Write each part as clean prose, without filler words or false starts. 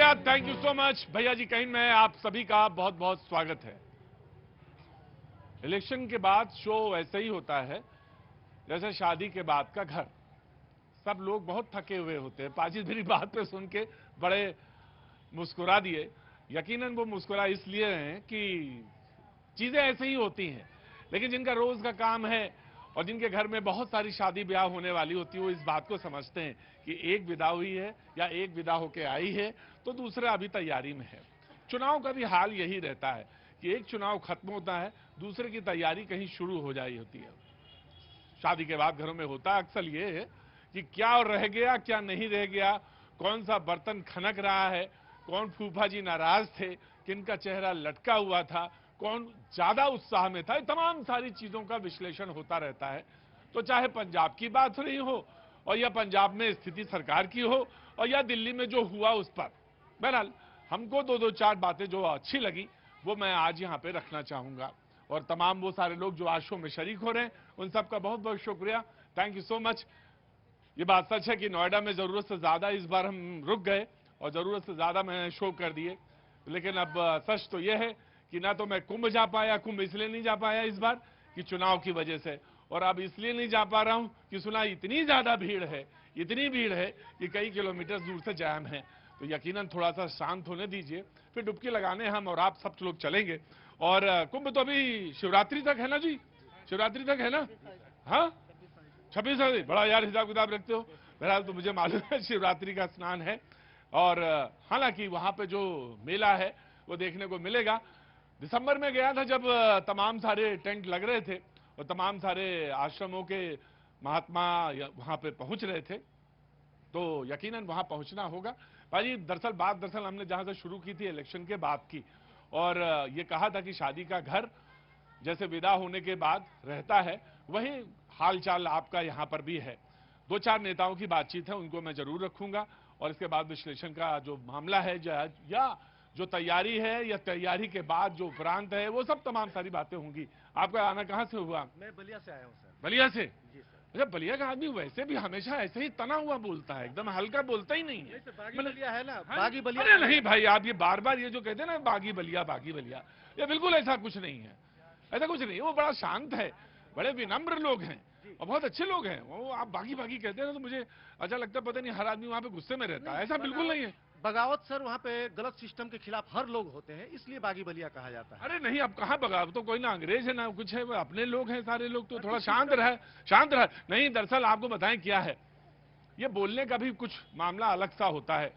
शुक्रिया, thank you so much भैया जी। कहीं में आप सभी का बहुत बहुत स्वागत है। इलेक्शन के बाद शो ऐसे ही होता है जैसे शादी के बाद का घर। सब लोग बहुत थके हुए होते हैं। पाजी मेरी बात पे सुन के बड़े मुस्कुरा दिए। यकीनन वो मुस्कुरा इसलिए हैं कि चीजें ऐसे ही होती हैं, लेकिन जिनका रोज का काम है और जिनके घर में बहुत सारी शादी ब्याह होने वाली होती है, वो इस बात को समझते हैं कि एक विदा हुई है या एक विदा होके आई है तो दूसरा अभी तैयारी में है। चुनाव का भी हाल यही रहता है कि एक चुनाव खत्म होता है, दूसरे की तैयारी कहीं शुरू हो जाई होती है। शादी के बाद घरों में होता अक्सर ये है कि क्या रह गया क्या नहीं रह गया, कौन सा बर्तन खनक रहा है, कौन फूफा जी नाराज थे, किनका चेहरा लटका हुआ था, कौन ज्यादा उत्साह में था। ये तमाम सारी चीजों का विश्लेषण होता रहता है। तो चाहे पंजाब की बात हो रही हो और या पंजाब में स्थिति सरकार की हो और या दिल्ली में जो हुआ उस पर, बहरहाल हमको दो चार बातें जो अच्छी लगी वो मैं आज यहाँ पे रखना चाहूंगा। और तमाम वो सारे लोग जो आज शो में शरीक हो रहे हैं उन सबका बहुत बहुत शुक्रिया, थैंक यू सो मच। ये बात सच है कि नोएडा में जरूरत से ज्यादा इस बार हम रुक गए और जरूरत से ज्यादा मैंने शो कर दिए, लेकिन अब सच तो यह है कि ना तो मैं कुंभ जा पाया। कुंभ इसलिए नहीं जा पाया इस बार कि चुनाव की वजह से, और अब इसलिए नहीं जा पा रहा हूं कि सुना इतनी ज्यादा भीड़ है, इतनी भीड़ है कि कई किलोमीटर दूर से जाम है। तो यकीनन थोड़ा सा शांत होने दीजिए, फिर डुबकी लगाने हम और आप सब लोग चलेंगे। और कुंभ तो अभी शिवरात्रि तक है ना जी, शिवरात्रि तक है ना? हाँ 26 बड़ा यार हिसाब किताब रखते हो। बहरहाल तो मुझे मालूम है शिवरात्रि का स्नान है, और हालांकि वहां पे जो मेला है वो देखने को मिलेगा। दिसंबर में गया था जब तमाम सारे टेंट लग रहे थे और तमाम सारे आश्रमों के महात्मा वहां पे पहुंच रहे थे, तो यकीनन वहां पहुंचना होगा। भाई दरअसल हमने जहां से शुरू की थी इलेक्शन के बाद की, और ये कहा था कि शादी का घर जैसे विदा होने के बाद रहता है वही हालचाल आपका यहां पर भी है। दो चार नेताओं की बातचीत है, उनको मैं जरूर रखूंगा, और इसके बाद विश्लेषण का जो मामला है या जो तैयारी है या तैयारी के बाद जो उपरांत है वो सब तमाम सारी बातें होंगी। आपका आना कहां से हुआ? मैं बलिया से आया हूं सर। बलिया से? जी सर। अच्छा, बलिया का आदमी वैसे भी हमेशा ऐसे ही तना हुआ बोलता है, एकदम हल्का बोलता ही नहीं है। बागी बलिया है ना, हाँ? बागी बलिया। अरे नहीं भाई, आप ये बार बार ये जो कहते हैं ना बागी बलिया, ये बिल्कुल ऐसा कुछ नहीं है, ऐसा कुछ नहीं। वो बड़ा शांत है, बड़े विनम्र लोग हैं और बहुत अच्छे लोग हैं। वो आप बागी कहते हैं ना तो मुझे अच्छा लगता है, पता नहीं हर आदमी वहां पे गुस्से में रहता है, ऐसा बिल्कुल नहीं है। बगावत सर वहाँ पे गलत सिस्टम के खिलाफ हर लोग होते हैं, इसलिए बागी बलिया कहा जाता है। अरे नहीं, अब कहाँ बगावत, तो कोई ना अंग्रेज है ना कुछ है, वो अपने लोग हैं सारे लोग, तो थोड़ा शांत रहे। नहीं, दरअसल आपको बताएं क्या है, ये बोलने का भी कुछ मामला अलग सा होता है।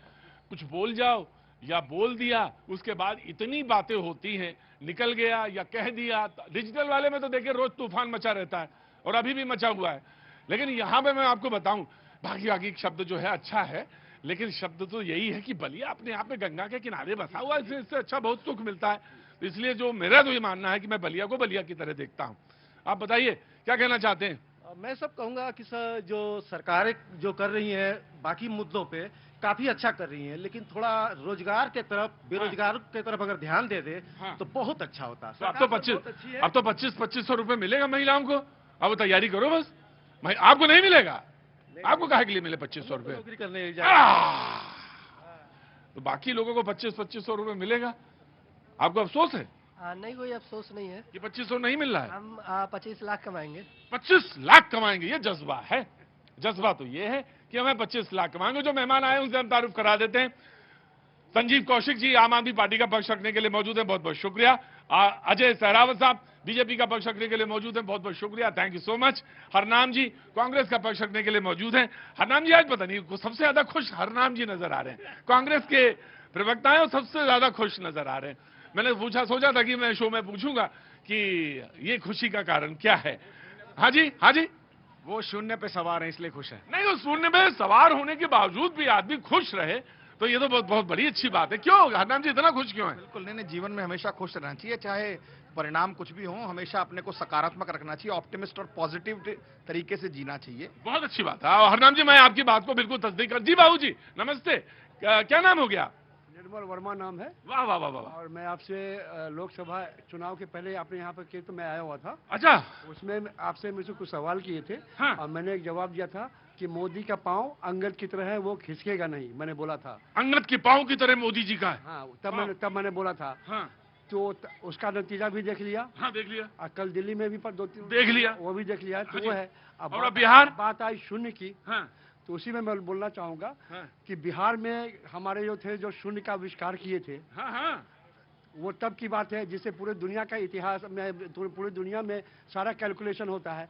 कुछ बोल जाओ या बोल दिया, उसके बाद इतनी बातें होती हैं, निकल गया या कह दिया। डिजिटल वाले में तो देखिए रोज तूफान मचा रहता है और अभी भी मचा हुआ है, लेकिन यहां पे मैं आपको बताऊं, बागी शब्द जो है अच्छा है, लेकिन शब्द तो यही है कि बलिया अपने आप में गंगा के किनारे बसा हुआ है, इससे अच्छा बहुत सुख मिलता है। तो इसलिए जो मेरा तो ये मानना है कि मैं बलिया को बलिया की तरह देखता हूं। आप बताइए क्या कहना चाहते हैं? मैं सब कहूंगा कि सर जो सरकारें जो कर रही हैं बाकी मुद्दों पे काफी अच्छा कर रही हैं, लेकिन थोड़ा रोजगार के तरफ, बेरोजगार के तरफ अगर ध्यान दे दे तो बहुत अच्छा होता है। तो अब तो 2500 रुपए मिलेगा महिलाओं को। अब तैयारी करो बस, आपको नहीं मिलेगा? आपको काहे के लिए मिले 2500 रुपए? नौकरी करने तो बाकी लोगों को 2500 रुपए मिलेगा, आपको अफसोस है? नहीं, कोई अफसोस नहीं है कि 2500 नहीं मिल रहा है। हम 25 लाख कमाएंगे। 25 लाख कमाएंगे, ये जज्बा है। जज्बा तो ये है कि हमें 25 लाख कमाएंगे। जो मेहमान आए उनसे हम तारुफ करा देते हैं। संजीव कौशिक जी आम आदमी पार्टी का पक्ष रखने के लिए मौजूद हैं, बहुत बहुत शुक्रिया। अजय सहरावत साहब बीजेपी का पक्ष रखने के लिए मौजूद हैं, बहुत बहुत शुक्रिया, thank you so much. Harnam ji Congress का पक्ष रखने के लिए मौजूद हैं। हरनाम जी आज पता नहीं सबसे ज्यादा खुश हरनाम जी नजर आ रहे हैं, कांग्रेस के प्रवक्ता हैं और सबसे ज्यादा खुश नजर आ रहे हैं। मैंने सोचा था कि मैं शो में पूछूंगा कि ये खुशी का कारण क्या है। हाँ जी। वो शून्य पे सवार है इसलिए खुश है। नहीं, तो शून्य पे सवार होने के बावजूद भी आदमी खुश रहे तो ये तो बहुत बड़ी अच्छी बात है। क्यों हरनाम जी इतना खुश क्यों है? बिल्कुल नहीं, जीवन में हमेशा खुश रहना चाहिए, चाहे परिणाम कुछ भी हो, हमेशा अपने को सकारात्मक रखना चाहिए, ऑप्टिमिस्ट और पॉजिटिव तरीके से जीना चाहिए। बहुत अच्छी बात है हरनाम जी, मैं आपकी बात को बिल्कुल तस्दीक कर। जी बाबू जी नमस्ते, क्या नाम हो गया? निर्मल वर्मा नाम है। वाह वाह वाह वाह। और मैं आपसे लोकसभा चुनाव के पहले आपने यहाँ पर किए तो मैं आया हुआ था। अच्छा। उसमें आपसे मुझे कुछ सवाल किए थे। हाँ। और मैंने एक जवाब दिया था कि मोदी का पाँव अंगद की तरह है, वो खिसकेगा नहीं, मैंने बोला था। अंगद के पांव की तरह मोदी जी का है। हाँ, तब मैंने बोला था। हाँ तो उसका नतीजा भी देख लिया। हाँ देख लिया। और कल दिल्ली में भी पर देख लिया, वो भी देख लिया। तो हाँ वो है। अब और बिहार बात आई शून्य की। हाँ तो उसी में मैं बोलना चाहूंगा हाँ कि बिहार में हमारे जो थे, जो शून्य का आविष्कार किए थे, हाँ हाँ वो तब की बात है जिससे पूरे दुनिया का इतिहास में, पूरी दुनिया में सारा कैलकुलेशन होता है।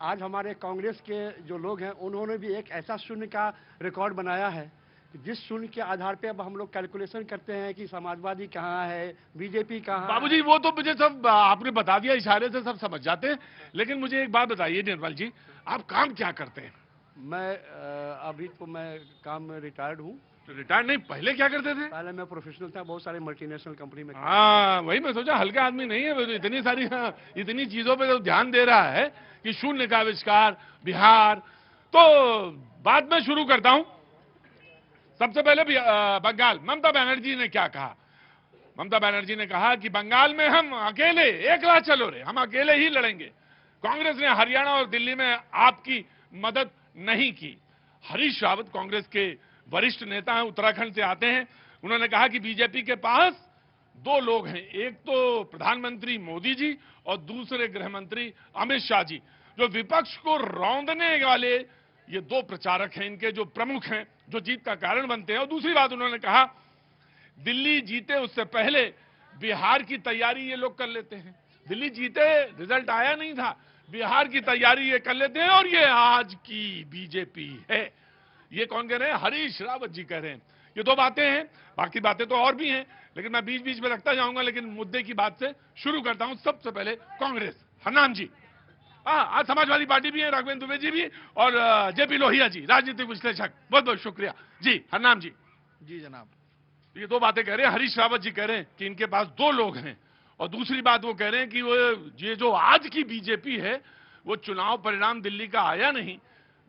आज हमारे कांग्रेस के जो लोग हैं, उन्होंने भी एक ऐसा शून्य का रिकॉर्ड बनाया है जिस शून्य के आधार पे अब हम लोग कैलकुलेशन करते हैं कि समाजवादी कहाँ है, बीजेपी कहाँ है। बाबूजी वो तो मुझे सब आपने बता दिया, इशारे से सब समझ जाते हैं। लेकिन मुझे एक बात बताइए निर्मल जी, आप काम क्या करते हैं? मैं अभी तो मैं काम रिटायर्ड हूँ। रिटायर्ड नहीं, पहले क्या करते थे? पहले मैं प्रोफेशनल था, बहुत सारे मल्टीनेशनल कंपनी में। हाँ वही मैं सोचा, हल्का आदमी नहीं है वो तो, इतनी सारी इतनी चीजों पे तो ध्यान दे रहा है कि शून्य का आविष्कार बिहार। तो बात मैं शुरू करता हूं। सबसे पहले बंगाल, ममता बनर्जी ने क्या कहा? ममता बनर्जी ने कहा कि बंगाल में हम अकेले, एकला चलो रे, हम अकेले ही लड़ेंगे। कांग्रेस ने हरियाणा और दिल्ली में आपकी मदद नहीं की। हरीश रावत कांग्रेस के वरिष्ठ नेता हैं, उत्तराखंड से आते हैं। उन्होंने कहा कि बीजेपी के पास दो लोग हैं, एक तो प्रधानमंत्री मोदी जी और दूसरे गृह मंत्री अमित शाह जी, जो विपक्ष को रौंदने वाले ये दो प्रचारक हैं, इनके जो प्रमुख हैं, जो जीत का कारण बनते हैं। और दूसरी बात उन्होंने कहा, दिल्ली जीते उससे पहले बिहार की तैयारी ये लोग कर लेते हैं। दिल्ली जीते, रिजल्ट आया नहीं था, बिहार की तैयारी ये कर लेते हैं और ये आज की बीजेपी है। ये कौन कह रहे हैं? हरीश रावत जी कह रहे हैं। ये दो बातें हैं, बाकी बातें तो और भी हैं, लेकिन मैं बीच बीच में रखता जाऊंगा। लेकिन मुद्दे की बात से शुरू करता हूं। सबसे पहले कांग्रेस, हरनाम जी। आज समाजवादी पार्टी भी है, राघवेंद्र दुबे जी भी, और जेपी लोहिया जी, राजनीतिक विश्लेषक। बहुत बहुत शुक्रिया जी। हरनाम जी। जी जनाब। ये दो बातें कह रहे हैं। हरीश रावत जी कह रहे हैं कि इनके पास दो लोग हैं, और दूसरी बात वो कह रहे हैं कि वो ये जो आज की बीजेपी है, वो चुनाव परिणाम दिल्ली का आया नहीं,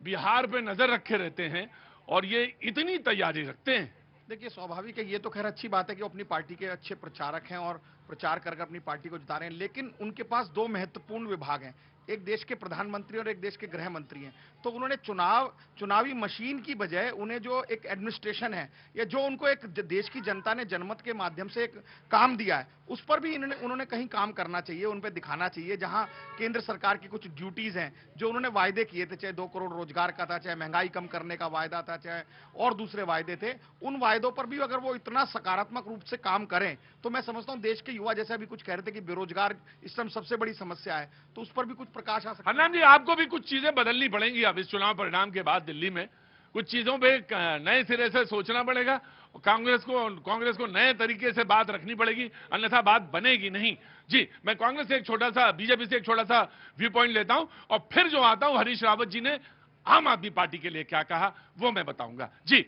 बिहार पे नजर रखे रहते हैं और ये इतनी तैयारी रखते हैं। देखिए स्वाभाविक है, ये तो खैर अच्छी बात है कि वो अपनी पार्टी के अच्छे प्रचारक हैं और प्रचार कर अपनी पार्टी को जिता रहे हैं, लेकिन उनके पास दो महत्वपूर्ण विभाग हैं, एक देश के प्रधानमंत्री और एक देश के गृह मंत्री हैं। तो उन्होंने चुनावी मशीन की बजाय उन्हें जो एक एडमिनिस्ट्रेशन है, या जो उनको एक देश की जनता ने जनमत के माध्यम से एक काम दिया है, उस पर भी उन्होंने कहीं काम करना चाहिए, उन पर दिखाना चाहिए। जहां केंद्र सरकार की कुछ ड्यूटीज हैं, जो उन्होंने वायदे किए थे, चाहे 2 करोड़ रोजगार का था, चाहे महंगाई कम करने का वायदा था, चाहे और दूसरे वायदे थे, उन वायदों पर भी अगर वो इतना सकारात्मक रूप से काम करें तो मैं समझता हूं देश के युवा, जैसे अभी कुछ कह रहे थे कि बेरोजगार इस समय सबसे बड़ी समस्या है, तो उस पर भी कुछ प्रकाश आ सकता है। हरनाम जी, आपको भी कुछ चीजें बदलनी पड़ेंगी अब इस चुनाव परिणाम के बाद दिल्ली में। कुछ चीजों पे नए सिरे से सोचना पड़ेगा। कांग्रेस को नए तरीके से बात रखनी पड़ेगी, अन्यथा बात बनेगी नहीं। जी, मैं कांग्रेस से एक छोटा सा, बीजेपी से एक छोटा सा व्यू पॉइंट लेता हूं और फिर जो आता हूं, हरीश रावत जी ने आम आदमी पार्टी के लिए क्या कहा वो मैं बताऊंगा। जी,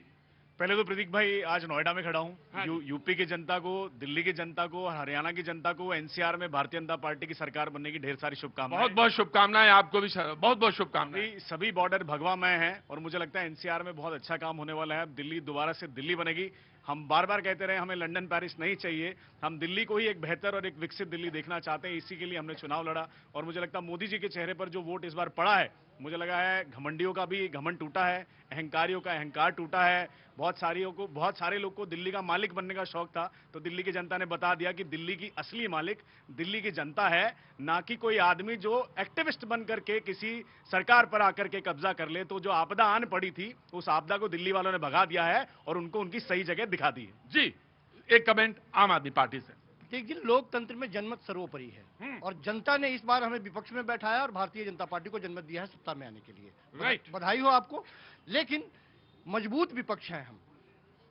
पहले तो प्रतीक भाई, आज नोएडा में खड़ा हूँ। हाँ यूपी की जनता को, दिल्ली की जनता को, हरियाणा की जनता को एनसीआर में भारतीय जनता पार्टी की सरकार बनने की ढेर सारी शुभकामनाएं। बहुत बहुत शुभकामनाएं आपको भी, बहुत बहुत शुभकामनाएं। सभी बॉर्डर भगवामय हैं और मुझे लगता है एनसीआर में बहुत अच्छा काम होने वाला है। दिल्ली दोबारा से दिल्ली बनेगी। हम बार बार कहते रहे हमें लंदन पेरिस नहीं चाहिए, हम दिल्ली को ही एक बेहतर और एक विकसित दिल्ली देखना चाहते हैं। इसी के लिए हमने चुनाव लड़ा और मुझे लगता है मोदी जी के चेहरे पर जो वोट इस बार पड़ा है, मुझे लगा है घमंडियों का भी घमंड टूटा है, अहंकारियों का अहंकार टूटा है। बहुत सारे लोग को दिल्ली का मालिक बनने का शौक था, तो दिल्ली की जनता ने बता दिया कि दिल्ली की असली मालिक दिल्ली की जनता है, ना कि कोई आदमी जो एक्टिविस्ट बन करके किसी सरकार पर आकर के कब्जा कर ले। तो जो आपदा आन पड़ी थी, उस आपदा को दिल्ली वालों ने भगा दिया है और उनको उनकी सही जगह दिखा दी है। जी, एक कमेंट आम आदमी पार्टी से। देखिए, लोकतंत्र में जनमत सर्वोपरि है और जनता ने इस बार हमें विपक्ष में बैठाया और भारतीय जनता पार्टी को जनमत दिया है सत्ता में आने के लिए। राइट, बधाई हो आपको। लेकिन मजबूत विपक्ष है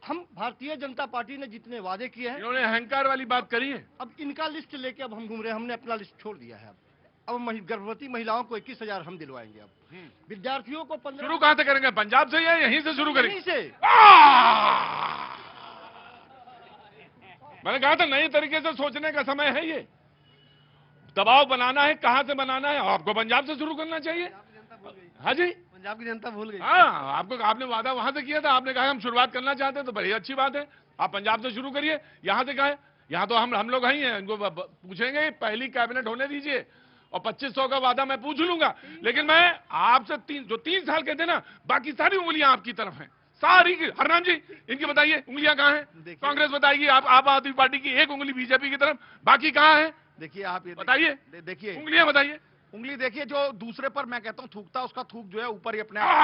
हम भारतीय जनता पार्टी ने जितने वादे किए हैं, इन्होंने अहंकार वाली बात करी है। अब इनका लिस्ट लेके अब हम घूम रहे हैं। हमने अपना लिस्ट छोड़ दिया है। अब गर्भवती महिलाओं को 21,000 हम दिलवाएंगे। अब विद्यार्थियों को 15। शुरू कहां से करेंगे? पंजाब से या यहीं से शुरू करेंगे? यहीं से। मैंने कहा था नए तरीके से सोचने का समय है। ये दबाव बनाना है, कहां से बनाना है? आपको पंजाब से शुरू करना चाहिए। हाँ जी, पंजाब की जनता भूल गई। हाँ, आपने वादा वहां से किया था। आपने कहा हम शुरुआत करना चाहते हैं, तो बड़ी अच्छी बात है। आप पंजाब से शुरू करिए। यहां से कहा है, यहां तो हम लोग ही हैं। इनको पूछेंगे, पहली कैबिनेट होने दीजिए और 2500 का वादा मैं पूछ लूंगा, लेकिन मैं आपसे जो 3 साल के थे ना, बाकी सारी उंगलियां आपकी तरफ हैं, सारी की। हरनाम जी, इनकी बताइए उंगलियां कहां हैं? कांग्रेस बताइए, आप आम आदमी पार्टी की एक उंगली बीजेपी की तरफ, बाकी कहां है? देखिए आप ये बताइए, देखिए उंगलियां बताइए। उंगली देखिए, जो दूसरे पर मैं कहता हूं थूकता, उसका थूक जो है ऊपर ही अपने आप।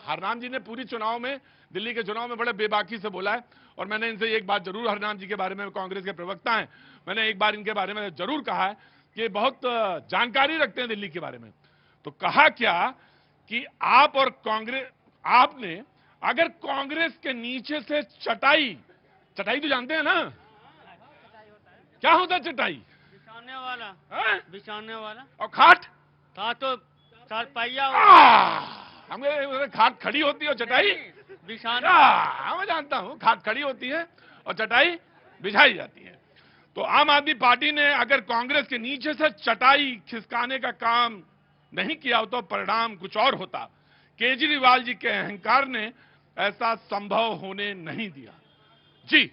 हरनाम जी ने पूरी चुनाव में, दिल्ली के चुनाव में बड़े बेबाकी से बोला है, और मैंने इनसे एक बात जरूर, हरनाम जी के बारे में, कांग्रेस के प्रवक्ता हैं, मैंने एक बार इनके बारे में जरूर कहा है कि बहुत जानकारी रखते हैं दिल्ली के बारे में। तो कहा क्या कि आप और कांग्रेस, आपने अगर कांग्रेस के नीचे से चटाई तो जानते हैं ना क्या होता है? चटाई बिछाने वाला, बिछाने वाला। और खाट तो चारपाइया, हमें खाट खड़ी होती है और चटाई बिछाना। मैं जानता हूं, खाट खड़ी होती है और चटाई बिछाई जाती है। तो आम आदमी पार्टी ने अगर कांग्रेस के नीचे से चटाई खिसकाने का काम नहीं किया हो तो परिणाम कुछ और होता। केजरीवाल जी के अहंकार ने ऐसा संभव होने नहीं दिया। जी,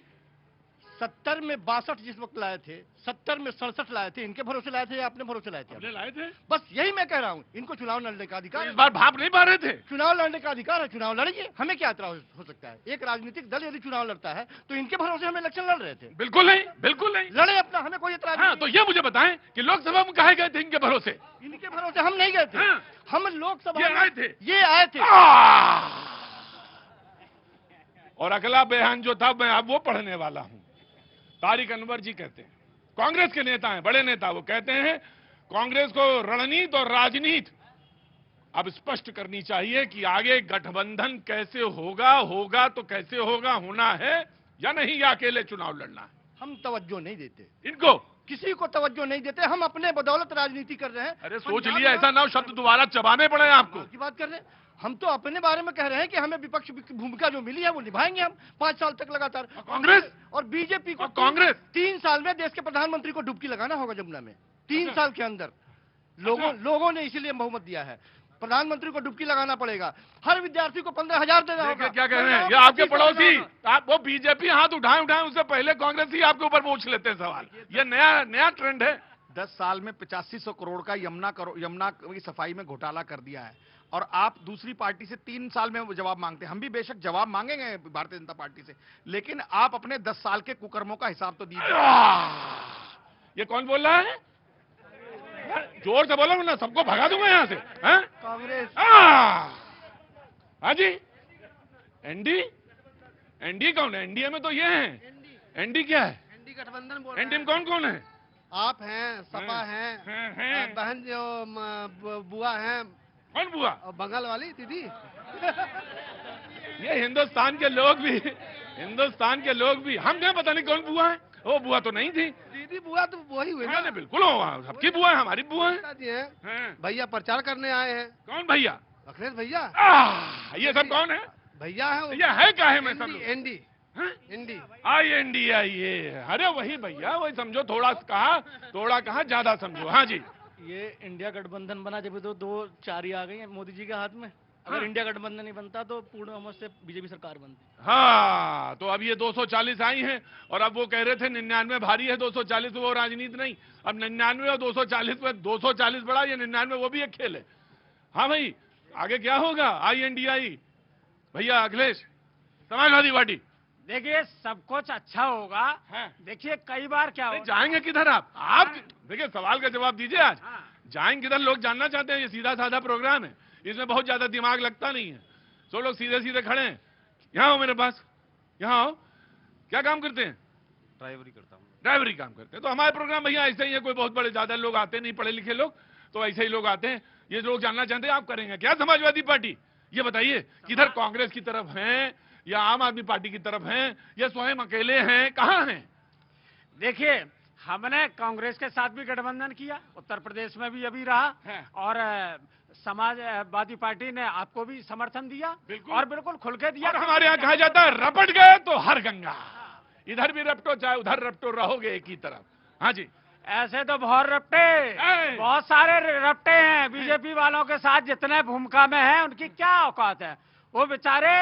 70 में 62 जिस वक्त लाए थे, 70 में 67 लाए थे, इनके भरोसे लाए थे या अपने भरोसे लाए थे? हमने लाए थे। बस यही मैं कह रहा हूं, इनको चुनाव लड़ने का अधिकार तो इस बार भाप नहीं पा रहे थे। चुनाव लड़ने का अधिकार है, चुनाव लड़िए, हमें क्या एतराज हो सकता है? एक राजनीतिक दल यदि चुनाव लड़ता है तो इनके भरोसे हम इलेक्शन लड़ रहे थे। बिल्कुल नहीं, बिल्कुल नहीं, लड़े अपना, हमें कोई एतराज नहीं। तो ये मुझे बताएं कि लोकसभा में कहे गए थे इनके भरोसे? इनके भरोसे हम नहीं गए थे। हम लोकसभा ये आए थे, ये आए थे। और अगला बयान जो था मैं अब वो पढ़ने वाला हूं। तारिक अनवर जी कहते हैं, कांग्रेस के नेता हैं, बड़े नेता, वो कहते हैं कांग्रेस को रणनीति और राजनीति अब स्पष्ट करनी चाहिए कि आगे गठबंधन कैसे होगा तो कैसे होगा, होना है या नहीं, या अकेले चुनाव लड़ना है। हम तवज्जो नहीं देते, इनको किसी को तवज्जो नहीं देते, हम अपने बदौलत राजनीति कर रहे हैं। अरे सोच लिया, ऐसा ना हो शब्द दोबारा चबाने पड़े आपको। की बात कर रहे हैं, हम तो अपने बारे में कह रहे हैं कि हमें विपक्ष की भूमिका जो मिली है वो निभाएंगे हम 5 साल तक लगातार। कांग्रेस और बीजेपी को कांग्रेस 3 साल में देश के प्रधानमंत्री को डुबकी लगाना होगा जमुना में। 3 साल के अंदर लोगों ने इसीलिए बहुमत दिया है, प्रधानमंत्री को डुबकी लगाना पड़ेगा। हर विद्यार्थी को 15,000 देना होगा। क्या कह रहे हैं? ये आपके पड़ोसी, आप वो बीजेपी हाथ उठाए उससे पहले कांग्रेस ही आपके ऊपर पूछ लेते हैं सवाल। ये नया ट्रेंड है। 10 साल में 8500 करोड़ का यमुना की सफाई में घोटाला कर दिया है, और आप दूसरी पार्टी से 3 साल में जवाब मांगते हैं। हम भी बेशक जवाब मांगेंगे भारतीय जनता पार्टी से, लेकिन आप अपने 10 साल के कुकर्मों का हिसाब तो दीजिए। ये कौन बोल रहा है? जोर से बोलो ना, सबको भगा दूंगा यहां से। कांग्रेस। हाँ जी, एनडी कौन है? एनडीए में तो ये है। एनडी क्या है? एनडी गठबंधन बोल एनडी में कौन है? आप हैं, सपा हैं, बहन जो बुआ हैं। कौन बुआ? और बंगाल वाली दीदी। ये हिंदुस्तान के लोग भी हम क्या पता नहीं कौन बुआ है। वो बुआ तो नहीं थी। दीदी बुआ तो वही हुई ना। बिल्कुल हो, सबकी बुआ है, हमारी बुआ है। भैया प्रचार करने आए हैं। कौन भैया? अखिलेश भैया। ये सब कौन है? भैया है। ये है क्या है? मैं सब एनडी एनडी ये, अरे वही भैया, वही समझो, थोड़ा कहा ज्यादा समझो। हाँ जी, ये इंडिया गठबंधन बना जब तो 2-4 ही आ गई है मोदी जी के हाथ में। अगर इंडिया गठबंधन नहीं बनता तो पूर्ण बहुमत से बीजेपी सरकार बनती। हाँ, तो अब ये 240 आई हैं, और अब वो कह रहे थे 99 भारी है, 240 वो राजनीति नहीं। अब 99 और 240 में 240 बड़ा, ये 99 वो भी एक खेल है। हाँ भाई, आगे क्या होगा? INDI भैया, अखिलेश, समाजवादी पार्टी। देखिए सब कुछ अच्छा होगा। देखिए कई बार क्या हो, जाएंगे किधर आप देखिए, सवाल का जवाब दीजिए। आज जाएंगे किधर, लोग जानना चाहते हैं। ये सीधा साधा प्रोग्राम है, इसमें बहुत ज्यादा दिमाग लगता नहीं है। सब लोग सीधे सीधे खड़े हैं। यहाँ हो मेरे पास, यहाँ हो। क्या काम करते हैं? ड्राइवरी करता हूँ। ड्राइवरी काम करते हैं। तो हमारे प्रोग्राम भैया ऐसे ही है, कोई बहुत बड़े ज्यादा लोग आते नहीं, पढ़े लिखे लोग, तो ऐसे ही लोग आते हैं। ये लोग जानना चाहते हैं आप करेंगे क्या समाजवादी पार्टी? ये बताइए, किधर कांग्रेस की तरफ हैं या आम आदमी पार्टी की तरफ हैं या स्वयं अकेले हैं, कहां हैं? देखिए हमने कांग्रेस के साथ भी गठबंधन किया, उत्तर प्रदेश में भी अभी रहा, और समाजवादी पार्टी ने आपको भी समर्थन दिया। और बिल्कुल खुल के दिया। और हमारे यहाँ कहा जाता है रपट गए तो हर गंगा, इधर भी रपटो चाहे उधर रपटो, रहोगे एक ही तरफ। हाँ जी, ऐसे तो बहुत सारे रपटे हैं बीजेपी वालों के साथ, जितने भूमिका में हैं उनकी क्या औकात है। वो बेचारे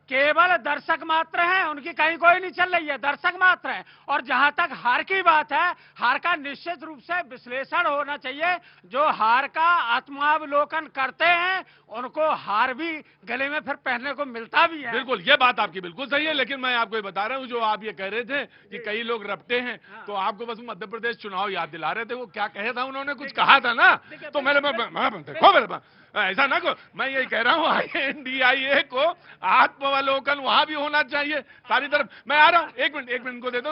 केवल दर्शक मात्र हैं, उनकी कहीं कोई नहीं चल रही है, दर्शक मात्र हैं। और जहां तक हार की बात है, हार का निश्चित रूप से विश्लेषण होना चाहिए। जो हार का आत्मावलोकन करते हैं उनको हार भी गले में फिर पहनने को मिलता भी है। बिल्कुल, ये बात आपकी बिल्कुल सही है, लेकिन मैं आपको ये बता रहा हूं, जो आप ये कह रहे थे कि कई लोग रपटे हैं, तो आपको बस मध्य प्रदेश चुनाव याद दिला रहे थे। वो क्या कहे था उन्होंने, कुछ कहा था ना, तो देखो ऐसा ना को, मैं यही कह रहा हूँ INDIA को आत्मावलोकन वहां भी होना चाहिए सारी तरफ। मैं आ रहा हूँ, एक मिनट को दे दो।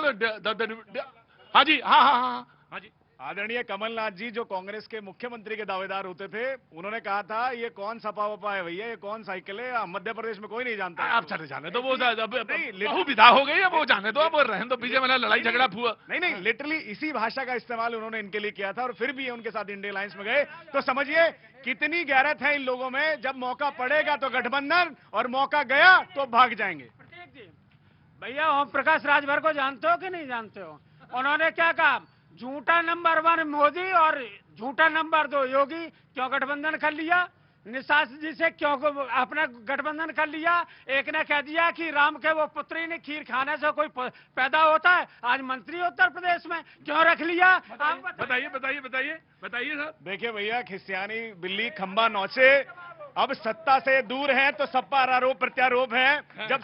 हाँ जी, हाँ जी। आदरणीय कमलनाथ जी, जो कांग्रेस के मुख्यमंत्री के दावेदार होते थे, उन्होंने कहा था ये कौन सपा वपा है भैया, ये कौन साइकिल है, मध्य प्रदेश में कोई नहीं जानता। आप चले जाने तो वो विदा हो गई है, वो जाने दो, अब रहने दो, पीछे वाला लड़ाई झगड़ा हुआ। नहीं, लिटरली इसी भाषा का इस्तेमाल उन्होंने इनके लिए किया था, और फिर भी ये उनके साथ इंडिया अलायंस में गए। तो समझिए कितनी गैरत है इन लोगों में, जब मौका पड़ेगा तो गठबंधन, और मौका गया तो भाग जाएंगे। भैया ओम प्रकाश राजभर को जानते हो कि नहीं जानते हो? उन्होंने क्या कहा, झूठा नंबर 1 मोदी और झूठा नंबर 2 योगी, क्यों गठबंधन कर लिया? निशास जी से क्यों अपना गठबंधन कर लिया? एक ने कह दिया कि राम के वो पुत्री ने खीर खाने से कोई पैदा होता है, आज मंत्री उत्तर प्रदेश में, क्यों रख लिया? बताइए सर। देखिए भैया, खिसियानी बिल्ली खंबा नौचे, अब सत्ता से दूर हैं तो सपा आरोप प्रत्यारोप है। जब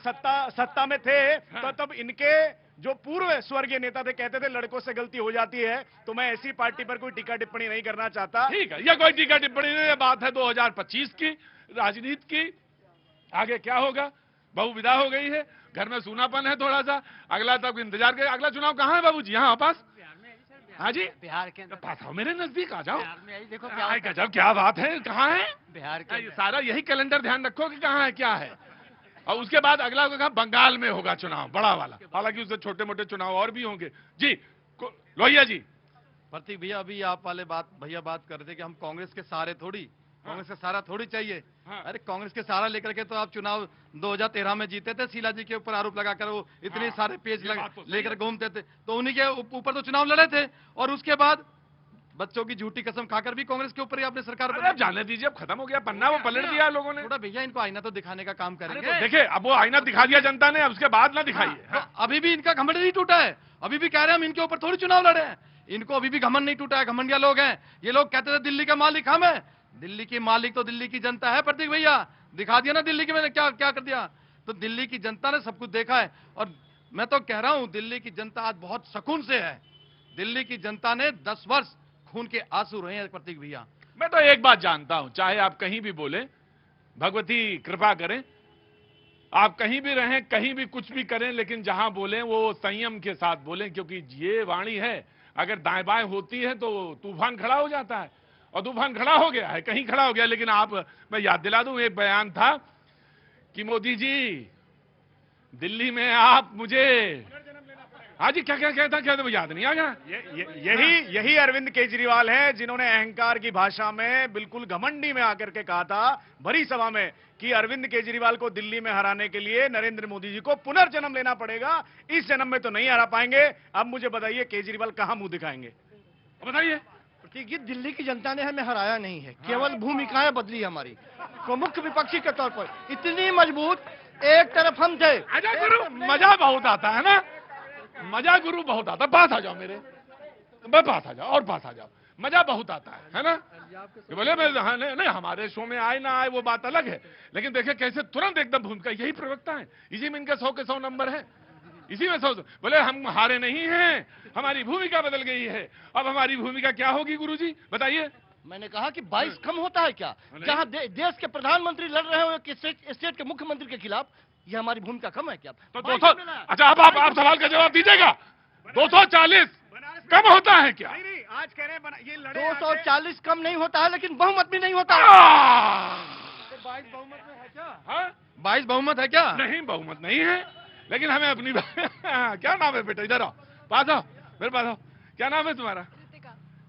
सत्ता में थे तो तब इनके जो पूर्व स्वर्गीय नेता थे कहते थे लड़कों से गलती हो जाती है, तो मैं ऐसी पार्टी पर कोई टीका टिप्पणी नहीं करना चाहता। ठीक है, यह कोई टीका टिप्पणी नहीं है, बात है 2025 की, राजनीति की। आगे क्या होगा, बहू विदा हो गई है, घर में सूनापन है थोड़ा सा, अगला तक इंतजार करें। अगला चुनाव कहाँ है बाबू जी? यहाँ पास? हाँ जी, बिहार के अंदर। पास आओ, मेरे नजदीक आ जाओ। देखो गजब, क्या बात है, कहाँ है बिहार के? सारा यही कैलेंडर ध्यान रखो कि कहाँ है क्या है। और उसके बाद अगला कहा बंगाल में होगा चुनाव, बड़ा वाला, हालांकि उससे छोटे मोटे चुनाव और भी होंगे। जी लोहिया जी। प्रतीक भैया, अभी आप वाले भैया बात कर रहे थे कि हम कांग्रेस के सहारे थोड़ी, कांग्रेस का सहारा थोड़ी चाहिए। अरे कांग्रेस के सहारा लेकर के तो आप चुनाव 2013 में जीते थे, शीला जी के ऊपर आरोप लगाकर वो इतने सारे पेज लेकर घूमते थे, तो उन्हीं के ऊपर तो चुनाव लड़े थे। और उसके बाद बच्चों की झूठी कसम खाकर भी कांग्रेस के ऊपर ही आपने सरकार अब जाने दीजिए, अब खत्म हो गया पन्ना, वो पलट दिया लोगों ने। थोड़ा भैया इनको आईना तो दिखाने का काम करेंगे। तो देखिए, अब वो आईना दिखा दिया जनता ने, अब उसके बाद ना दिखाइए। तो अभी भी इनका घमंड नहीं टूटा है, अभी भी कह रहे हैं हम इनके ऊपर थोड़ी चुनाव लड़े हैं, इनको अभी भी घमंड नहीं टूटा है, घमंडिया लोग हैं। ये लोग कहते थे दिल्ली का मालिक हम है, दिल्ली की मालिक तो दिल्ली की जनता है। प्रतीक भैया दिखा दिया ना दिल्ली की मैंने क्या क्या कर दिया। तो दिल्ली की जनता ने सब कुछ देखा है, और मैं तो कह रहा हूं दिल्ली की जनता आज बहुत सुकून से है। दिल्ली की जनता ने 10 वर्ष खून के आंसू रहे हैं प्रतीक भैया। मैं तो एक बात जानता हूं, चाहे आप कहीं भी बोले, भगवती कृपा करें, आप कहीं भी रहें, कहीं भी कुछ भी करें, लेकिन जहां बोलें वो संयम के साथ बोलें, क्योंकि ये वाणी है, अगर दाएं बाएं होती है तो तूफान खड़ा हो जाता है, और तूफान खड़ा हो गया है, कहीं खड़ा हो गया। लेकिन मैं याद दिला दूं, एक बयान था कि मोदी जी दिल्ली में आप मुझे, हाँ जी, क्या क्या कहता, क्या तो याद नहीं आ गया। यही अरविंद केजरीवाल है जिन्होंने अहंकार की भाषा में बिल्कुल घमंडी में आकर के कहा था भरी सभा में कि अरविंद केजरीवाल को दिल्ली में हराने के लिए नरेंद्र मोदी जी को पुनर्जन्म लेना पड़ेगा, इस जन्म में तो नहीं हरा पाएंगे। अब मुझे बताइए केजरीवाल कहां मुंह दिखाएंगे, बताइए। कि दिल्ली की जनता ने हमें हराया नहीं है, केवल भूमिकाएं बदली हमारी। प्रमुख विपक्षी के तौर पर इतनी मजबूत, एक तरफ हम थे। मजा बहुत आता है ना, मजा गुरु बहुत आता है। पास आ जाओ मेरे, पास आ जाओ, और पास आ जाओ, मजा बहुत आता है ना। बोले नहीं, हमारे शो में आए ना आए वो बात अलग है, लेकिन देखे कैसे तुरंत एकदम भूमिका, यही प्रवक्ता है, इसी में इनके 100 के 100 नंबर है, इसी में 100। बोले हम हारे नहीं हैं, हमारी भूमिका बदल गई है। अब हमारी भूमिका क्या होगी गुरुजी, बताइए। मैंने कहा कि 22 कम होता है क्या, जहां देश के प्रधानमंत्री लड़ रहे हो स्टेट के मुख्यमंत्री के खिलाफ, ये हमारी भूमिका कम है क्या? तो 200, अच्छा अब आप सवाल का जवाब दीजिएगा, 240 कम होता है क्या? नहीं, आज कह रहे हैं ये 240 कम नहीं होता है, लेकिन बहुमत भी नहीं होता। 22 बहुमत में है क्या? 22 बहुमत है क्या? नहीं, बहुमत नहीं है, लेकिन हमें अपनी क्या नाम है बेटा, इधर आओ, पास आओ, मेरे पास आओ, क्या नाम है तुम्हारा?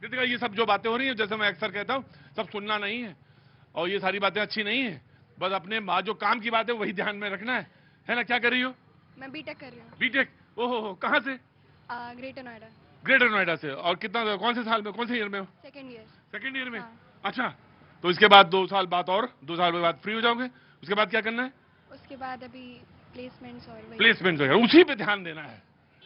कृतिका। ये सब जो बातें हो रही है, जैसे मैं अक्सर कहता हूँ, सब सुनना नहीं है, और ये सारी बातें अच्छी नहीं है, बस अपने जो काम की बात है वही ध्यान में रखना है ना। क्या कर रही हो? मैं बीटेक कर रही हूँ। बीटेक, ओहो, कहाँ से? ग्रेटर नोएडा। ग्रेटर नोएडा से। और कितना, कौन से साल में, कौन से ईयर में हो? Second year. सेकंड ईयर में? हाँ। अच्छा, तो इसके बाद 2 साल बाद, और 2 साल बाद फ्री हो जाओगे, उसके बाद क्या करना है? उसके बाद अभी प्लेसमेंट्स और वही प्लेसमेंट वगैरह, उसी पे ध्यान देना है।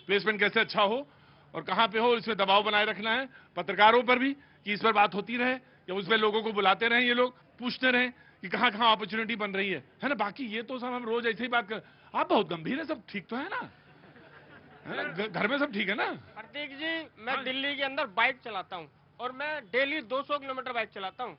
प्लेसमेंट कैसे अच्छा हो और कहाँ पे हो, इसमें दबाव बनाए रखना है पत्रकारों पर भी कि इस पर बात होती रहे, या उस पर लोगों को बुलाते रहें, ये लोग पूछते रहें कि कहाँ कहाँ अपॉर्चुनिटी बन रही है ना। बाकी ये तो सब हम रोज ऐसे ही बात कर, आप बहुत गंभीर है, सब ठीक तो है ना, घर में सब ठीक है ना? प्रतीक जी, मैं दिल्ली के अंदर बाइक चलाता हूँ और मैं डेली 200 किलोमीटर बाइक चलाता हूँ।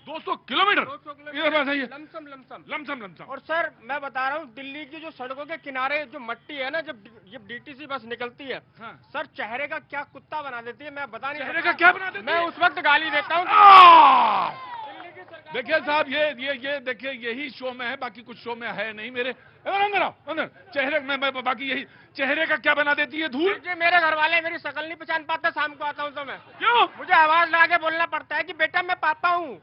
200 kilometre? Lump sum lump sum lump sum lump sum. और सर मैं बता रहा हूँ, दिल्ली की जो सड़कों के किनारे जो मट्टी है ना, जब डीटीसी बस निकलती है, हाँ। सर चेहरे का क्या कुत्ता बना देती है, मैं बता नहीं चेहरे का क्या बना देती है? मैं उस वक्त गाली देता हूँ। देखिए साहब, ये देखिए, यही शो में है, बाकी कुछ शो में है नहीं। मेरे अंदर आओ, अंदर। चेहरे में बाकी यही, चेहरे का क्या बना देती है धूल? जी, मेरे घर वाले मेरी शक्ल नहीं पहचान पाते, शाम को आता हूँ तो मैं। क्यों? मुझे आवाज लगा के बोलना पड़ता है कि बेटा मैं पापा हूँ।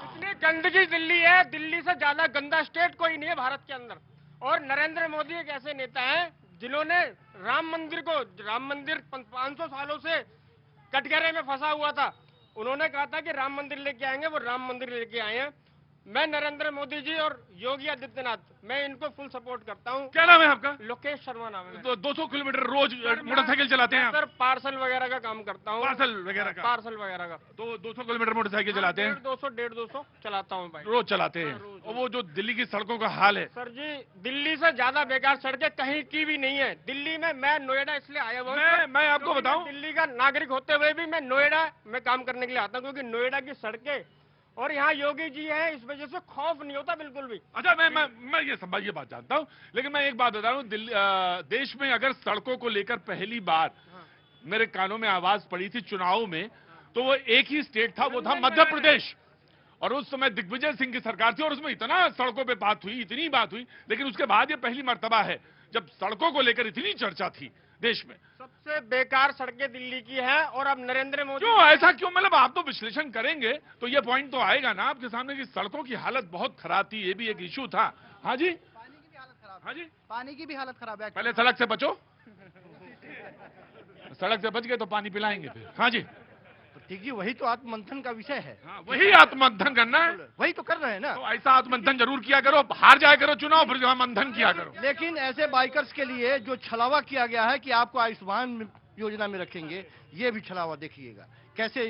इतनी गंदगी दिल्ली है, दिल्ली से ज्यादा गंदा स्टेट कोई नहीं है भारत के अंदर। और नरेंद्र मोदी एक ऐसे नेता हैं जिन्होंने राम मंदिर 500 सालों से कटघरे में फंसा हुआ था, उन्होंने कहा था कि राम मंदिर लेके आएंगे, वो राम मंदिर लेके आए हैं। मैं नरेंद्र मोदी जी और योगी आदित्यनाथ, मैं इनको फुल सपोर्ट करता हूँ। क्या नाम है आपका? लोकेश शर्मा नाम है। तो 200 किलोमीटर रोज मोटरसाइकिल चलाते हैं? सर पार्सल वगैरह का काम करता हूँ। पार्सल वगैरह का? तो 200 किलोमीटर मोटरसाइकिल चलाते हैं? 150 चलाता हूँ भाई, रोज चलाते हैं। और वो जो दिल्ली की सड़कों का हाल है सर जी, दिल्ली से ज्यादा बेकार सड़कें कहीं की भी नहीं है दिल्ली में। मैं नोएडा इसलिए आया हुआ हूँ, मैं आपको बताऊं, दिल्ली का नागरिक होते हुए भी मैं नोएडा में काम करने के लिए आता हूँ, क्योंकि नोएडा की सड़कें और यहाँ योगी जी हैं, इस वजह से खौफ नहीं होता बिल्कुल भी। अच्छा, मैं ये बात जानता हूँ, लेकिन मैं एक बात बता रहा हूँ, देश में अगर सड़कों को लेकर पहली बार मेरे कानों में आवाज पड़ी थी चुनाव में, तो वो एक ही स्टेट था, वो था मध्य प्रदेश। और उस समय दिग्विजय सिंह की सरकार थी और उसमें इतना सड़कों पे बात हुई, इतनी बात हुई, लेकिन उसके बाद ये पहली मर्तबा है जब सड़कों को लेकर इतनी चर्चा थी देश में। सबसे बेकार सड़कें दिल्ली की है। और अब नरेंद्र मोदी, क्यों ऐसा क्यों? मतलब आप तो विश्लेषण करेंगे तो ये पॉइंट तो आएगा ना आपके सामने कि सड़कों की हालत बहुत खराब थी, ये भी एक इशू था। हाँ जी, पानी की भी हालत खराब है। हाँ जी, पानी की भी हालत खराब है। पहले सड़क से बचो, सड़क से बच गए तो पानी पिलाएंगे फिर। हाँ जी, ठीक जी, वही तो आत्ममंथन का विषय है। हाँ, वही आत्ममंथन करना है, वही तो कर रहे हैं ना। तो ऐसा आत्ममंथन जरूर किया करो, हार जाया करो चुनाव, फिर जो मंथन किया करो। लेकिन ऐसे बाइकर्स के लिए जो छलावा किया गया है कि आपको आयुष्मान योजना में रखेंगे, ये भी छलावा देखिएगा कैसे।